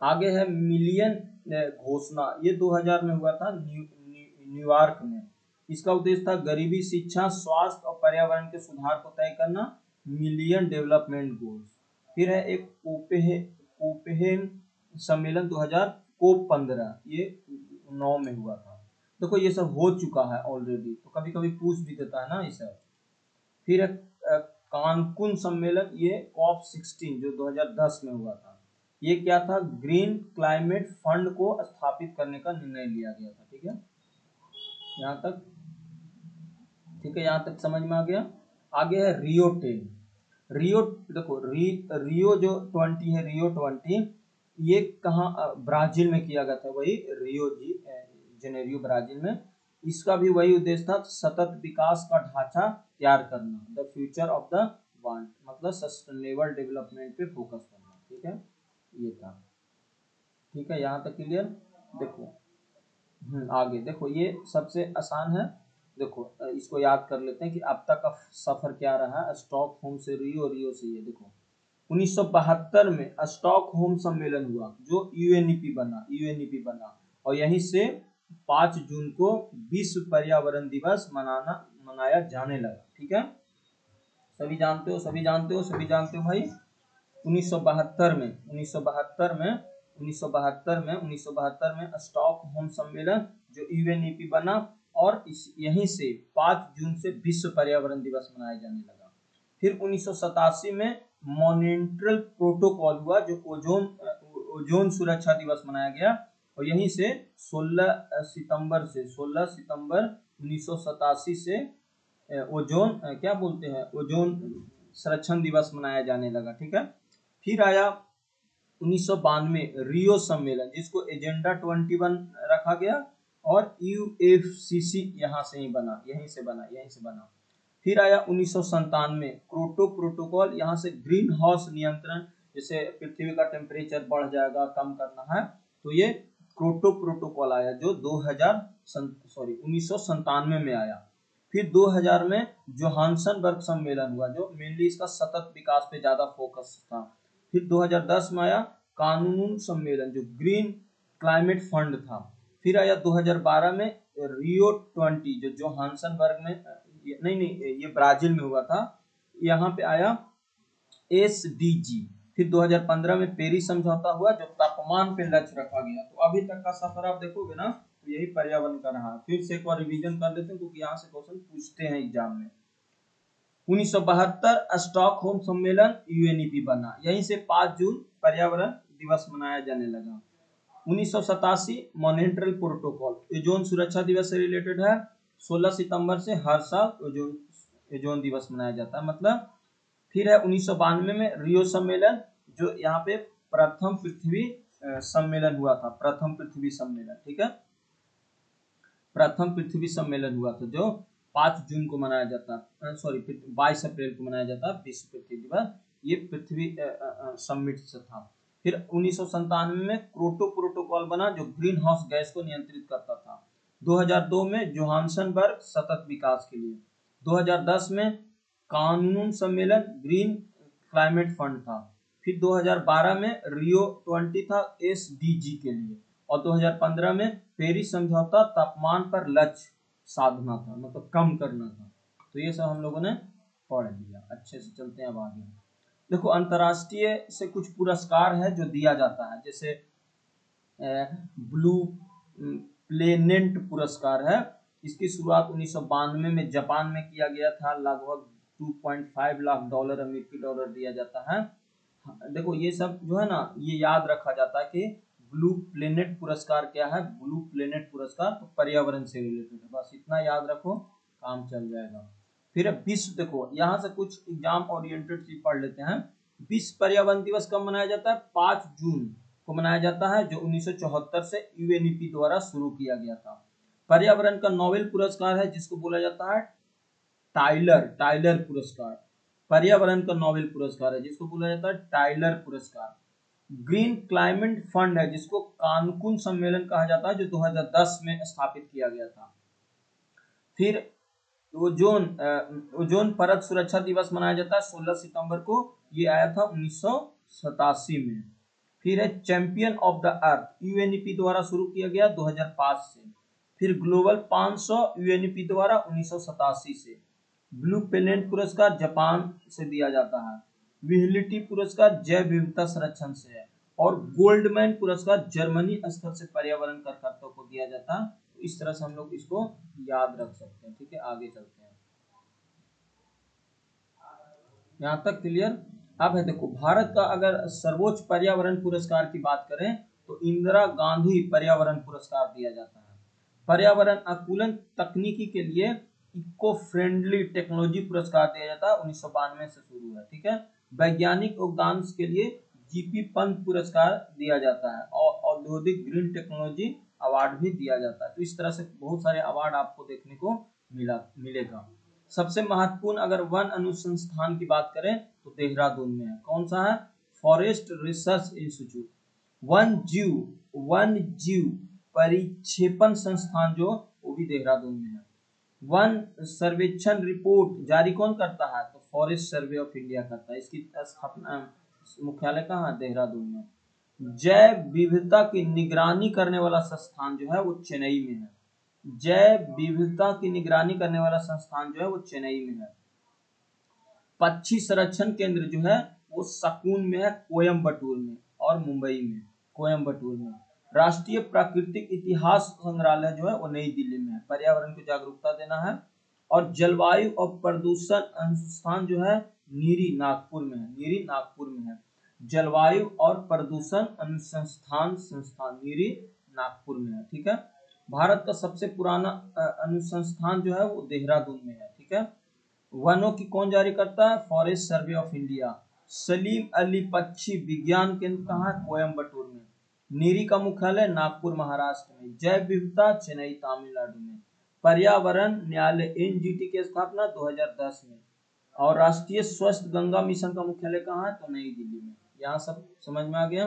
आगे है मिलियन घोषणा, ये 2000 में हुआ था न्यूयॉर्क में। इसका उद्देश्य था गरीबी, शिक्षा, स्वास्थ्य और पर्यावरण के सुधार को तय करना, मिलियन डेवलपमेंट गोल्स। फिर है एक कोपेनहेगन सम्मेलन 2000, कोप 15, ये 9 में हुआ था। देखो ये सब हो चुका है ऑलरेडी, तो कभी कभी पूछ भी देता है ना ये सब। फिर कानकुन सम्मेलन, ये COP 16 जो 2010 में हुआ था। ये क्या था, ग्रीन क्लाइमेट फंड को स्थापित करने का निर्णय लिया गया था। ठीक है, यहाँ तक ठीक है, यहाँ तक समझ में आ गया। आगे है रियो 10। रियो देखो रियो जो 20 है, रियो 20 ये कहाँ, ब्राजील में किया गया था, वही रियो जी जेनेरियो ब्राजील में। इसका भी वही उद्देश्य था, सतत विकास का ढांचा तैयार करना, the future of the world, मतलब सस्टेनेबल डेवलपमेंट पे फोकस करना। ठीक है, ये था। ठीक है, यहाँ तक क्लियर। देखो आगे देखो, ये सबसे आसान है। देखो इसको याद कर लेते हैं कि अब तक का सफर क्या रहा है, स्टॉकहोम से रियो, रियो से ये। देखो 1972 में स्टॉकहोम सम्मेलन हुआ जो यूएनईपी बना, और यहीं से 5 जून को विश्व पर्यावरण दिवस मनाया जाने लगा। ठीक है, सभी जानते हो भाई। 1972 में स्टॉकहोम सम्मेलन जो यूएनईपी बना, और यहीं से 5 जून से विश्व पर्यावरण दिवस मनाया जाने लगा। फिर 1987 में मॉन्ट्रियल प्रोटोकॉल हुआ जो ओजोन सुरक्षा दिवस मनाया गया, और यहीं से 16 सितंबर 1987 से ओजोन क्या बोलते हैं, ओजोन संरक्षण दिवस मनाया जाने लगा। ठीक है, फिर आया 1992 रियो सम्मेलन, जिसको एजेंडा 21 रखा गया, और यूएफसीसी यहीं से बना। फिर आया 1997 क्योटो प्रोटोकॉल, यहाँ से ग्रीन हाउस नियंत्रण, जैसे पृथ्वी का टेम्परेचर बढ़ जाएगा, कम करना है, तो ये क्योटो प्रोटोकॉल आया जो 1997 में आया। फिर 2000 में जोहान्सनबर्ग सम्मेलन हुआ जो मेनली इसका सतत विकास पे ज्यादा फोकस था। फिर 2010 में आया कानून सम्मेलन जो ग्रीन क्लाइमेट फंड था। फिर आया 2012 में रियो 20 जो जोहान्सनबर्ग में नहीं ये ब्राजील में हुआ था, यहाँ पे आया SDG। फिर 2015 में पेरिस समझौता हुआ जो तापमान पे लक्ष्य रखा गया। तो अभी तक का सफर आप देखोगे ना तो यही पर्यावरण का रहा। फिर से एक बार रिवीजन कर लेते हैं क्योंकि यहाँ से क्वेश्चन पूछते हैं एग्जाम में। 1972 स्टॉकहोम सम्मेलन UNEP बना, यहीं से 5 जून पर्यावरण दिवस मनाया जाने लगा। 1987 मॉन्ट्रियल प्रोटोकॉल ओजोन सुरक्षा दिवस से रिलेटेड है। 16 सितंबर से हर साल ओजोन दिवस मनाया जाता है मतलब। फिर है 1992 में रियो सम्मेलन जो यहाँ पे प्रथम पृथ्वी सम्मेलन हुआ था, प्रथम पृथ्वी सम्मेलन, ठीक है, प्रथम पृथ्वी सम्मेलन हुआ था जो 5 जून को मनाया जाता है, सॉरी 22 अप्रैल को मनाया जाता है विश्व पृथ्वी दिवस। ये पृथ्वी समिट से था। फिर 1997 में क्योटो प्रोटोकॉल बना जो ग्रीन हाउस गैस को नियंत्रित करता था। 2002 में जोहान्सनबर्ग सतत विकास के लिए। 2010 में कानून सम्मेलन ग्रीन क्लाइमेट फंड था। फिर 2012 में रियो 20 था SDG के लिए। और 2015 में पेरिस समझौता तापमान पर लक्ष्य साधना था मतलब कम करना था। तो ये सब हम लोगों ने पढ़ लिया। अच्छे से चलते हैं अब आगे। देखो अंतर्राष्ट्रीय से कुछ पुरस्कार है जो दिया जाता है, जैसे ब्लू प्लेनेट पुरस्कार है। इसकी शुरुआत 1992 में जापान में किया गया था। लगभग $2.5 लाख अमेरिकी डॉलर दिया जाता है। देखो ये सब जो है ना ये याद रखा जाता है कि ब्लू प्लेनेट पुरस्कार क्या है। ब्लू प्लेनेट पुरस्कार तो पर्यावरण से रिलेटेड है, बस इतना याद रखो काम चल जाएगा। फिर विश्व, देखो यहाँ से कुछ एग्जाम ओरिएंटेड चीज पढ़ लेते हैं। विश्व पर्यावरण दिवस कब मनाया जाता है? 5 जून को मनाया जाता है जो 1974 से UNEP द्वारा शुरू किया गया था। पर्यावरण का नोबेल पुरस्कार है जिसको बोला जाता है टाइलर पुरस्कार। पर्यावरण का नोबेल पुरस्कार है जिसको बोला जाता है टाइलर पुरस्कार। ग्रीन क्लाइमेट फंड है जिसको कानकुन सम्मेलन कहा जाता है जो 2010 में स्थापित किया गया था। फिर ओजोन परत सुरक्षा दिवस मनाया जाता है 16 सितंबर को, ये आया था 1987 में। फिर है champion of the earth UNEP द्वारा शुरू किया गया 2005 से। फिर ग्लोबल 500 UNEP द्वारा 1987 से। ब्लू प्लेनेट पुरस्कार जापान से दिया जाता है। विहिलिटी पुरस्कार जैव विविधता संरक्षण से है। और गोल्डमैन पुरस्कार जर्मनी स्तर से पर्यावरण कार्यकर्ताओं को दिया जाता है। तो इस तरह से हम लोग इसको याद रख सकते हैं। ठीक है, आगे चलते हैं। यहाँ तक क्लियर? अब है देखो भारत का अगर सर्वोच्च पर्यावरण पुरस्कार की बात करें तो इंदिरा गांधी पर्यावरण पुरस्कार दिया जाता है। पर्यावरण अनुकूलन तकनीकी के लिए इको फ्रेंडली टेक्नोलॉजी पुरस्कार दिया जाता है, 1992 से शुरू है। ठीक है, वैज्ञानिक योगदान के लिए GP पंत पुरस्कार दिया जाता है और औद्योगिक ग्रीन टेक्नोलॉजी अवार्ड भी दिया जाता है। तो इस तरह से बहुत सारे अवार्ड आपको देखने को मिलेगा। सबसे महत्वपूर्ण अगर वन अनुसंधान की बात करें तो देहरादून में है। कौन सा है? Forest research institute. वन जीव परिक्षेपण संस्थान जो वो भी देहरादून में है। वन सर्वेक्षण रिपोर्ट जारी कौन करता है? तो फॉरेस्ट सर्वे ऑफ इंडिया करता है। इसकी स्थापना मुख्यालय कहाँ है? देहरादून में। जैव विविधता की निगरानी करने वाला संस्थान जो है वो चेन्नई में है। जैव विविधता की निगरानी करने वाला संस्थान जो है वो चेन्नई में है। पक्षी संरक्षण केंद्र जो है वो सकून में है, कोयम्बटूर में, और मुंबई में, कोयम्बटूर में। राष्ट्रीय प्राकृतिक इतिहास संग्रहालय जो है वो नई दिल्ली में है। पर्यावरण को जागरूकता देना है। और जलवायु और प्रदूषण अनुसंधान जो है नीरी नागपुर में है। जलवायु और प्रदूषण अनुसंधान संस्थान नीरी नागपुर में है। ठीक है, भारत का सबसे पुराना अनुसंधान जो है वो देहरादून में है। ठीक है, वनों की कौन जारी करता है? Forest survey of India. Salim Ali पक्षी विज्ञान केंद्र कहाँ है? कोयम्बटूर में। नीरी का मुख्यालय नागपुर महाराष्ट्र में। जैव विविधता चेन्नई तमिलनाडु में। पर्यावरण न्यायालय NGT की स्थापना 2010 में। और राष्ट्रीय स्वच्छ गंगा मिशन का मुख्यालय कहाँ है? तो नई दिल्ली में। यहाँ सब समझ में आ गया।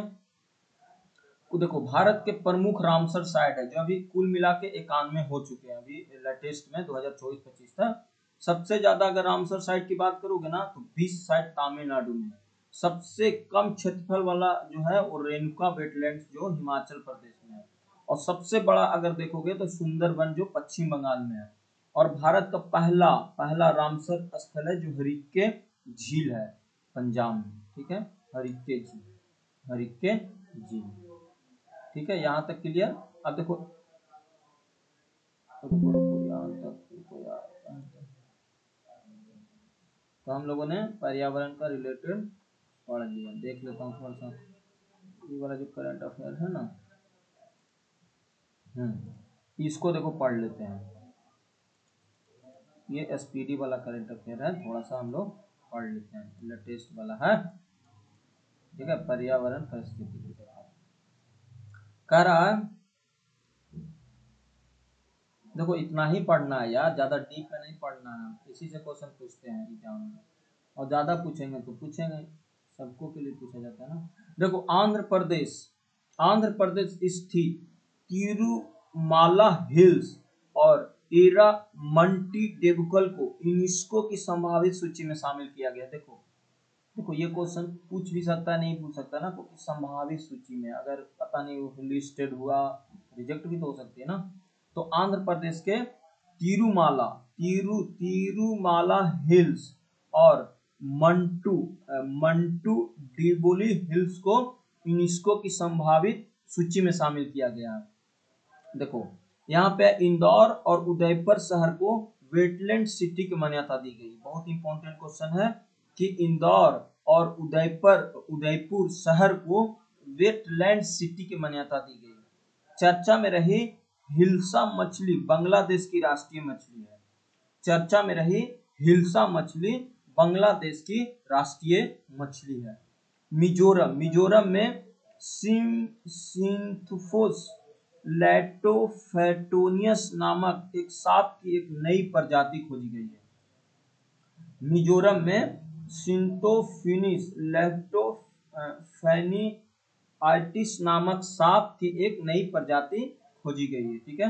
देखो भारत के प्रमुख रामसर साइट है जो अभी कुल मिला के 91 हो चुके हैं अभी लेटेस्ट में 2024-25 तक। सबसे ज्यादा अगर रामसर साइट की बात करोगे ना तो 20 साइट तमिलनाडु में है। सबसे कम क्षेत्रफल वाला जो है वो रेणुका वेटलैंड्स जो हिमाचल प्रदेश में है। और सबसे बड़ा अगर देखोगे तो सुंदरबन जो पश्चिम बंगाल में है। और भारत का पहला पहला रामसर स्थल है जो हरिक्के झील है पंजाब में, ठीक है, हरिक्के झील, हरिक्के झील, ठीक है, यहाँ तक क्लियर। अब देखो यहाँ तक तो हम लोगों ने पर्यावरण का रिलेटेड पढ़ लिया। देख लेता हूँ थोड़ा सा ये वाला जो करंट अफेयर है ना, इसको देखो पढ़ लेते हैं। ये एसपीडी वाला करंट अफेयर है, थोड़ा सा हम लोग पढ़ लेते हैं, लेटेस्ट वाला है, ठीक है। पर्यावरण परिस्थिति कह रहा है, देखो इतना ही पढ़ना है यार, ज्यादा डीप में नहीं पढ़ना है। इसी से क्वेश्चन पूछते हैं एग्जाम में, और ज्यादा पूछेंगे तो पूछेंगे, सबको के लिए पूछा जाता है ना। देखो आंध्र प्रदेश स्थित तिरुमाला हिल्स और एरामंटी देवकल को यूनेस्को की संभावित सूची में शामिल किया गया। देखो देखो ये क्वेश्चन पूछ भी सकता है, नहीं पूछ सकता ना, क्योंकि संभावित सूची में, अगर पता नहीं वो लिस्टेड हुआ, रिजेक्ट भी तो हो सकती है ना। तो आंध्र प्रदेश के तिरुमाला हिल्स और मंटू डिबोली हिल्स को यूनेस्को की संभावित सूची में शामिल किया गया है। देखो यहाँ पे इंदौर और उदयपुर शहर को वेटलैंड सिटी की मान्यता दी गई। बहुत इंपॉर्टेंट क्वेश्चन है कि इंदौर और उदयपुर शहर को वेटलैंड सिटी की मान्यता दी गई। चर्चा में रही हिल्सा मछली बांग्लादेश की राष्ट्रीय मछली है। चर्चा में रही हिल्सा मछली बांग्लादेश की राष्ट्रीय मछली है। मिजोरम में सिंथफोस लैटोफेटोनियस नामक एक सांप की एक नई प्रजाति खोजी गई है। मिजोरम में सिंथोफिनिस लैटोफेनिआइटिस नामक सांप की एक नई प्रजाति खोजी गई है, ठीक है।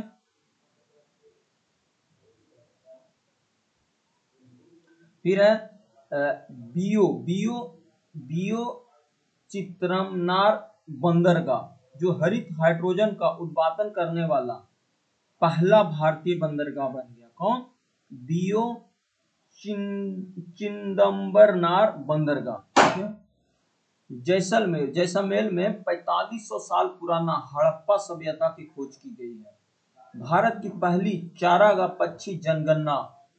फिर है बियो चित्रमनार बंदरगाह, जो हरित हाइड्रोजन का उत्पादन करने वाला पहला भारतीय बंदरगाह बन गया। कौन? बियो चिदम्बरनार बंदरगाह, ठीक है। जैसलमेर में 4500 साल पुराना हड़प्पा सभ्यता की खोज की गई है। भारत की पहली चारागाह पक्षी जनगणना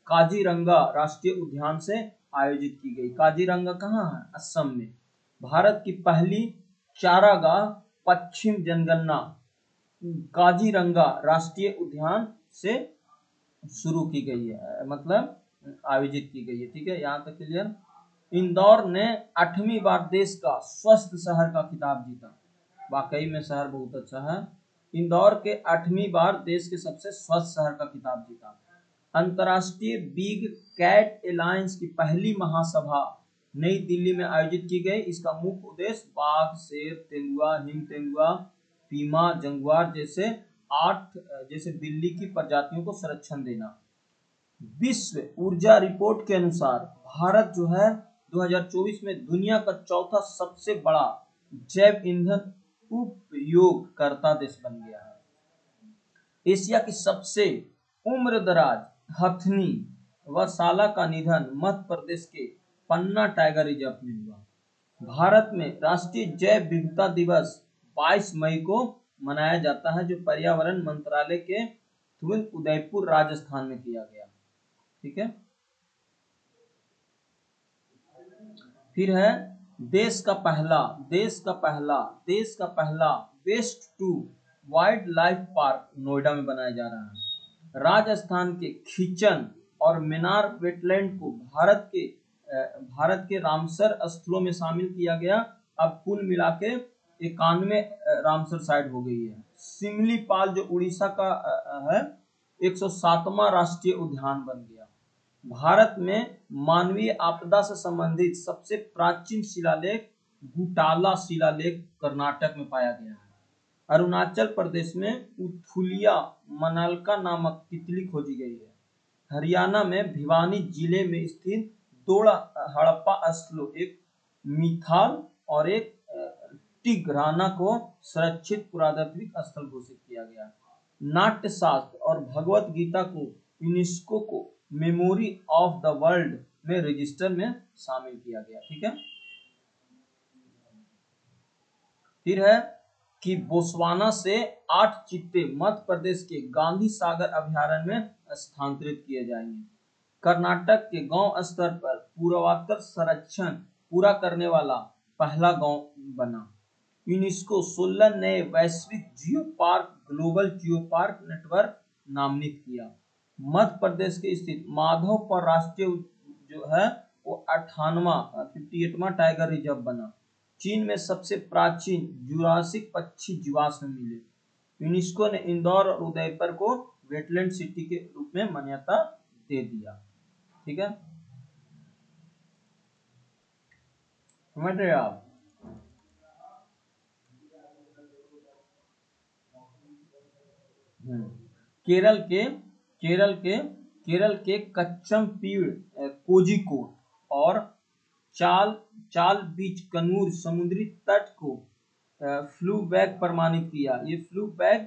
काजीरंगा राष्ट्रीय उद्यान से आयोजित की गई। काजीरंगा कहाँ है? असम में। भारत की पहली चारागाह पश्चिम जनगणना काजीरंगा राष्ट्रीय उद्यान से शुरू की गई है, मतलब आयोजित की गई है, ठीक है। यहाँ तक क्लियर। इंदौर ने 8वीं बार देश का स्वस्थ शहर का खिताब जीता। वाकई में शहर बहुत अच्छा है। इंदौर के 8वीं बार देश के सबसे स्वस्थ शहर का खिताब जीता। अंतर्राष्ट्रीय बिग कैट एलायंस की पहली महासभा नई दिल्ली में आयोजित की गई। इसका मुख्य उद्देश्य बाघ, शेर, तेंदुआ, हिम तेंदुआ, पीमा, जंगुआर जैसे बिल्ली की प्रजातियों को संरक्षण देना। विश्व ऊर्जा रिपोर्ट के अनुसार भारत जो है 2024 में दुनिया का चौथा सबसे बड़ा जैव ईंधन उपयोगकर्ता देश बन गया है। एशिया की सबसे उम्रदराज हथनी व साला का निधन मध्य प्रदेश के पन्ना टाइगर रिजर्व में हुआ। भारत में राष्ट्रीय जैव विविधता दिवस 22 मई को मनाया जाता है, जो पर्यावरण मंत्रालय के तुरंत उदयपुर राजस्थान में किया गया, ठीक है। फिर है देश का पहला waste to wildlife park Noida में बनाया जा रहा है। राजस्थान के खींचन और मिनार वेटलैंड को भारत के रामसर स्थलों में शामिल किया गया। अब कुल मिला के 91 रामसर साइट हो गई है। सिमलीपाल जो उड़ीसा का है 107वां राष्ट्रीय उद्यान बन गया। भारत में मानवीय आपदा से संबंधित सबसे प्राचीन शिलालेख गुटाला शिलालेख कर्नाटक में पाया गया है। अरुणाचल प्रदेश में उथुलिया मनालका नामक तितली खोजी गई है। हरियाणा में भिवानी जिले में स्थित दो हड़प्पा स्थलों, एक मिथाल और एक टिग्राना को सुरक्षित पुरातात्विक स्थल घोषित किया गया। नाट्य शास्त्र और भगवत गीता को यूनेस्को को मेमोरी ऑफ द वर्ल्ड में रजिस्टर में शामिल किया गया। ठीक है। फिर है कि बोस्वाना से 8 चीते मध्य प्रदेश के गांधी सागर अभयारण्य में स्थानांतरित किए जाएंगे। कर्नाटक के गांव स्तर पर पूर्वोत्तर संरक्षण पूरा करने वाला पहला गांव बना। यूनेस्को 16 नए वैश्विक geo park global geo park network नामित किया। मध्य प्रदेश के स्थित माधवपुर राष्ट्रीय जो है वो 58वां टाइगर रिजर्व बना। चीन में सबसे प्राचीन जुरासिक पक्षी जीवाश्म मिले। यूनेस्को ने इंदौर और उदयपुर को वेटलैंड सिटी के रूप में मान्यता दे दिया। ठीक है, समझ रहे आप? केरल के कच्चमपीड़ कोझिकोड और चाल बीच कन्नूर समुद्री तट को फ्लू बैग प्रमाणित किया। ये फ्लू बैग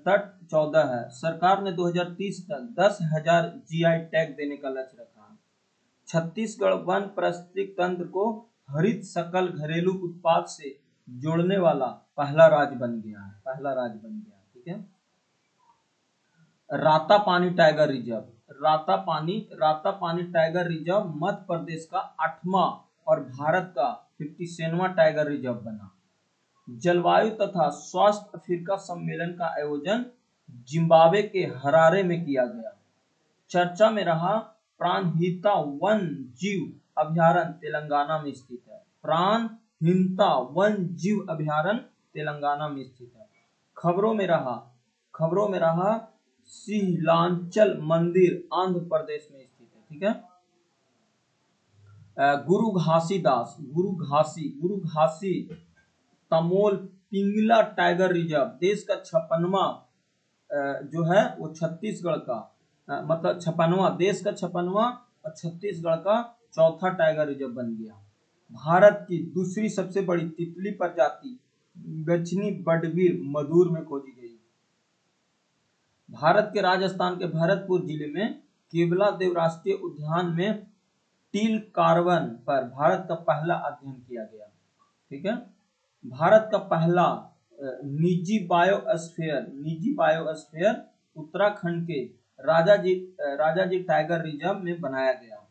तट 14 है। सरकार ने 2030 तक 10,000 जीआई टैग देने का लक्ष्य रखा है। छत्तीसगढ़ वन पारिस्थितिक तंत्र को हरित सकल घरेलू उत्पाद से जोड़ने वाला पहला राज्य बन गया। ठीक है। Ratapani tiger reserve. Ratapani tiger reserve Madhya Pradesh का 8वां और भारत का 57वां टाइगर रिजर्व बना। जलवायु तथा स्वास्थ्य अफ्रीका सम्मेलन का आयोजन जिम्बाब्वे के हरारे में किया गया। चर्चा में रहा प्राणहिता वन जीव अभयारण्य तेलंगाना में स्थित है। प्राणहिता वन जीव अभयारण्य तेलंगाना में स्थित है। खबरों में रहा सीलांचल मंदिर आंध्र प्रदेश में स्थित है। ठीक है। गुरु घासी तमोल पिंगला टाइगर रिजर्व देश का 56वां जो है वो छत्तीसगढ़ का मतलब 56वां देश का 56वां और छत्तीसगढ़ का चौथा टाइगर रिजर्व बन गया। भारत की दूसरी सबसे बड़ी तितली प्रजाति गजनी बडवीर मदूर में खोजी गई। भारत के राजस्थान के भरतपुर जिले में केवलादेव राष्ट्रीय उद्यान में टील कार्बन पर भारत का पहला अध्ययन किया गया। ठीक है। भारत का पहला निजी बायोस्फीयर उत्तराखंड के राजाजी टाइगर रिजर्व में बनाया गया।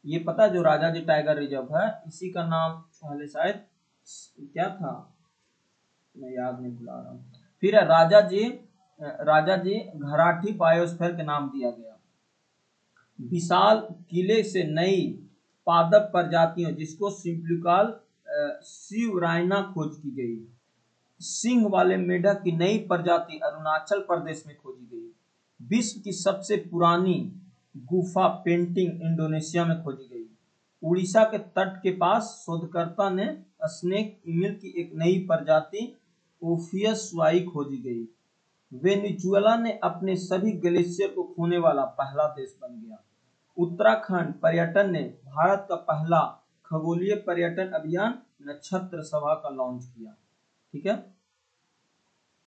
ये पता जो राजाजी टाइगर रिजर्व है इसी का नाम पहले शायद क्या था, मैं याद नहीं भुला रहा हूँ। फिर राजाजी घराटी बायोस्फीयर के नाम दिया गया। विशाल किले से नई पादप प्रजातियों जिसको सिंप्लिकाल शिवरायना खोज की गई। सिंह वाले मेढक की नई प्रजाति अरुणाचल प्रदेश में खोजी गई। विश्व की सबसे पुरानी गुफा पेंटिंग इंडोनेशिया में खोजी गई। उड़ीसा के तट के पास शोधकर्ता ने स्नेक ईमिल की एक नई प्रजाति ओफियस स्वाई खोजी गई। वेनेजुएला ने अपने सभी ग्लेशियर को खोने वाला पहला देश बन गया। उत्तराखंड पर्यटन ने भारत का पहला खगोलीय पर्यटन अभियान नक्षत्र सभा का लॉन्च किया। ठीक है।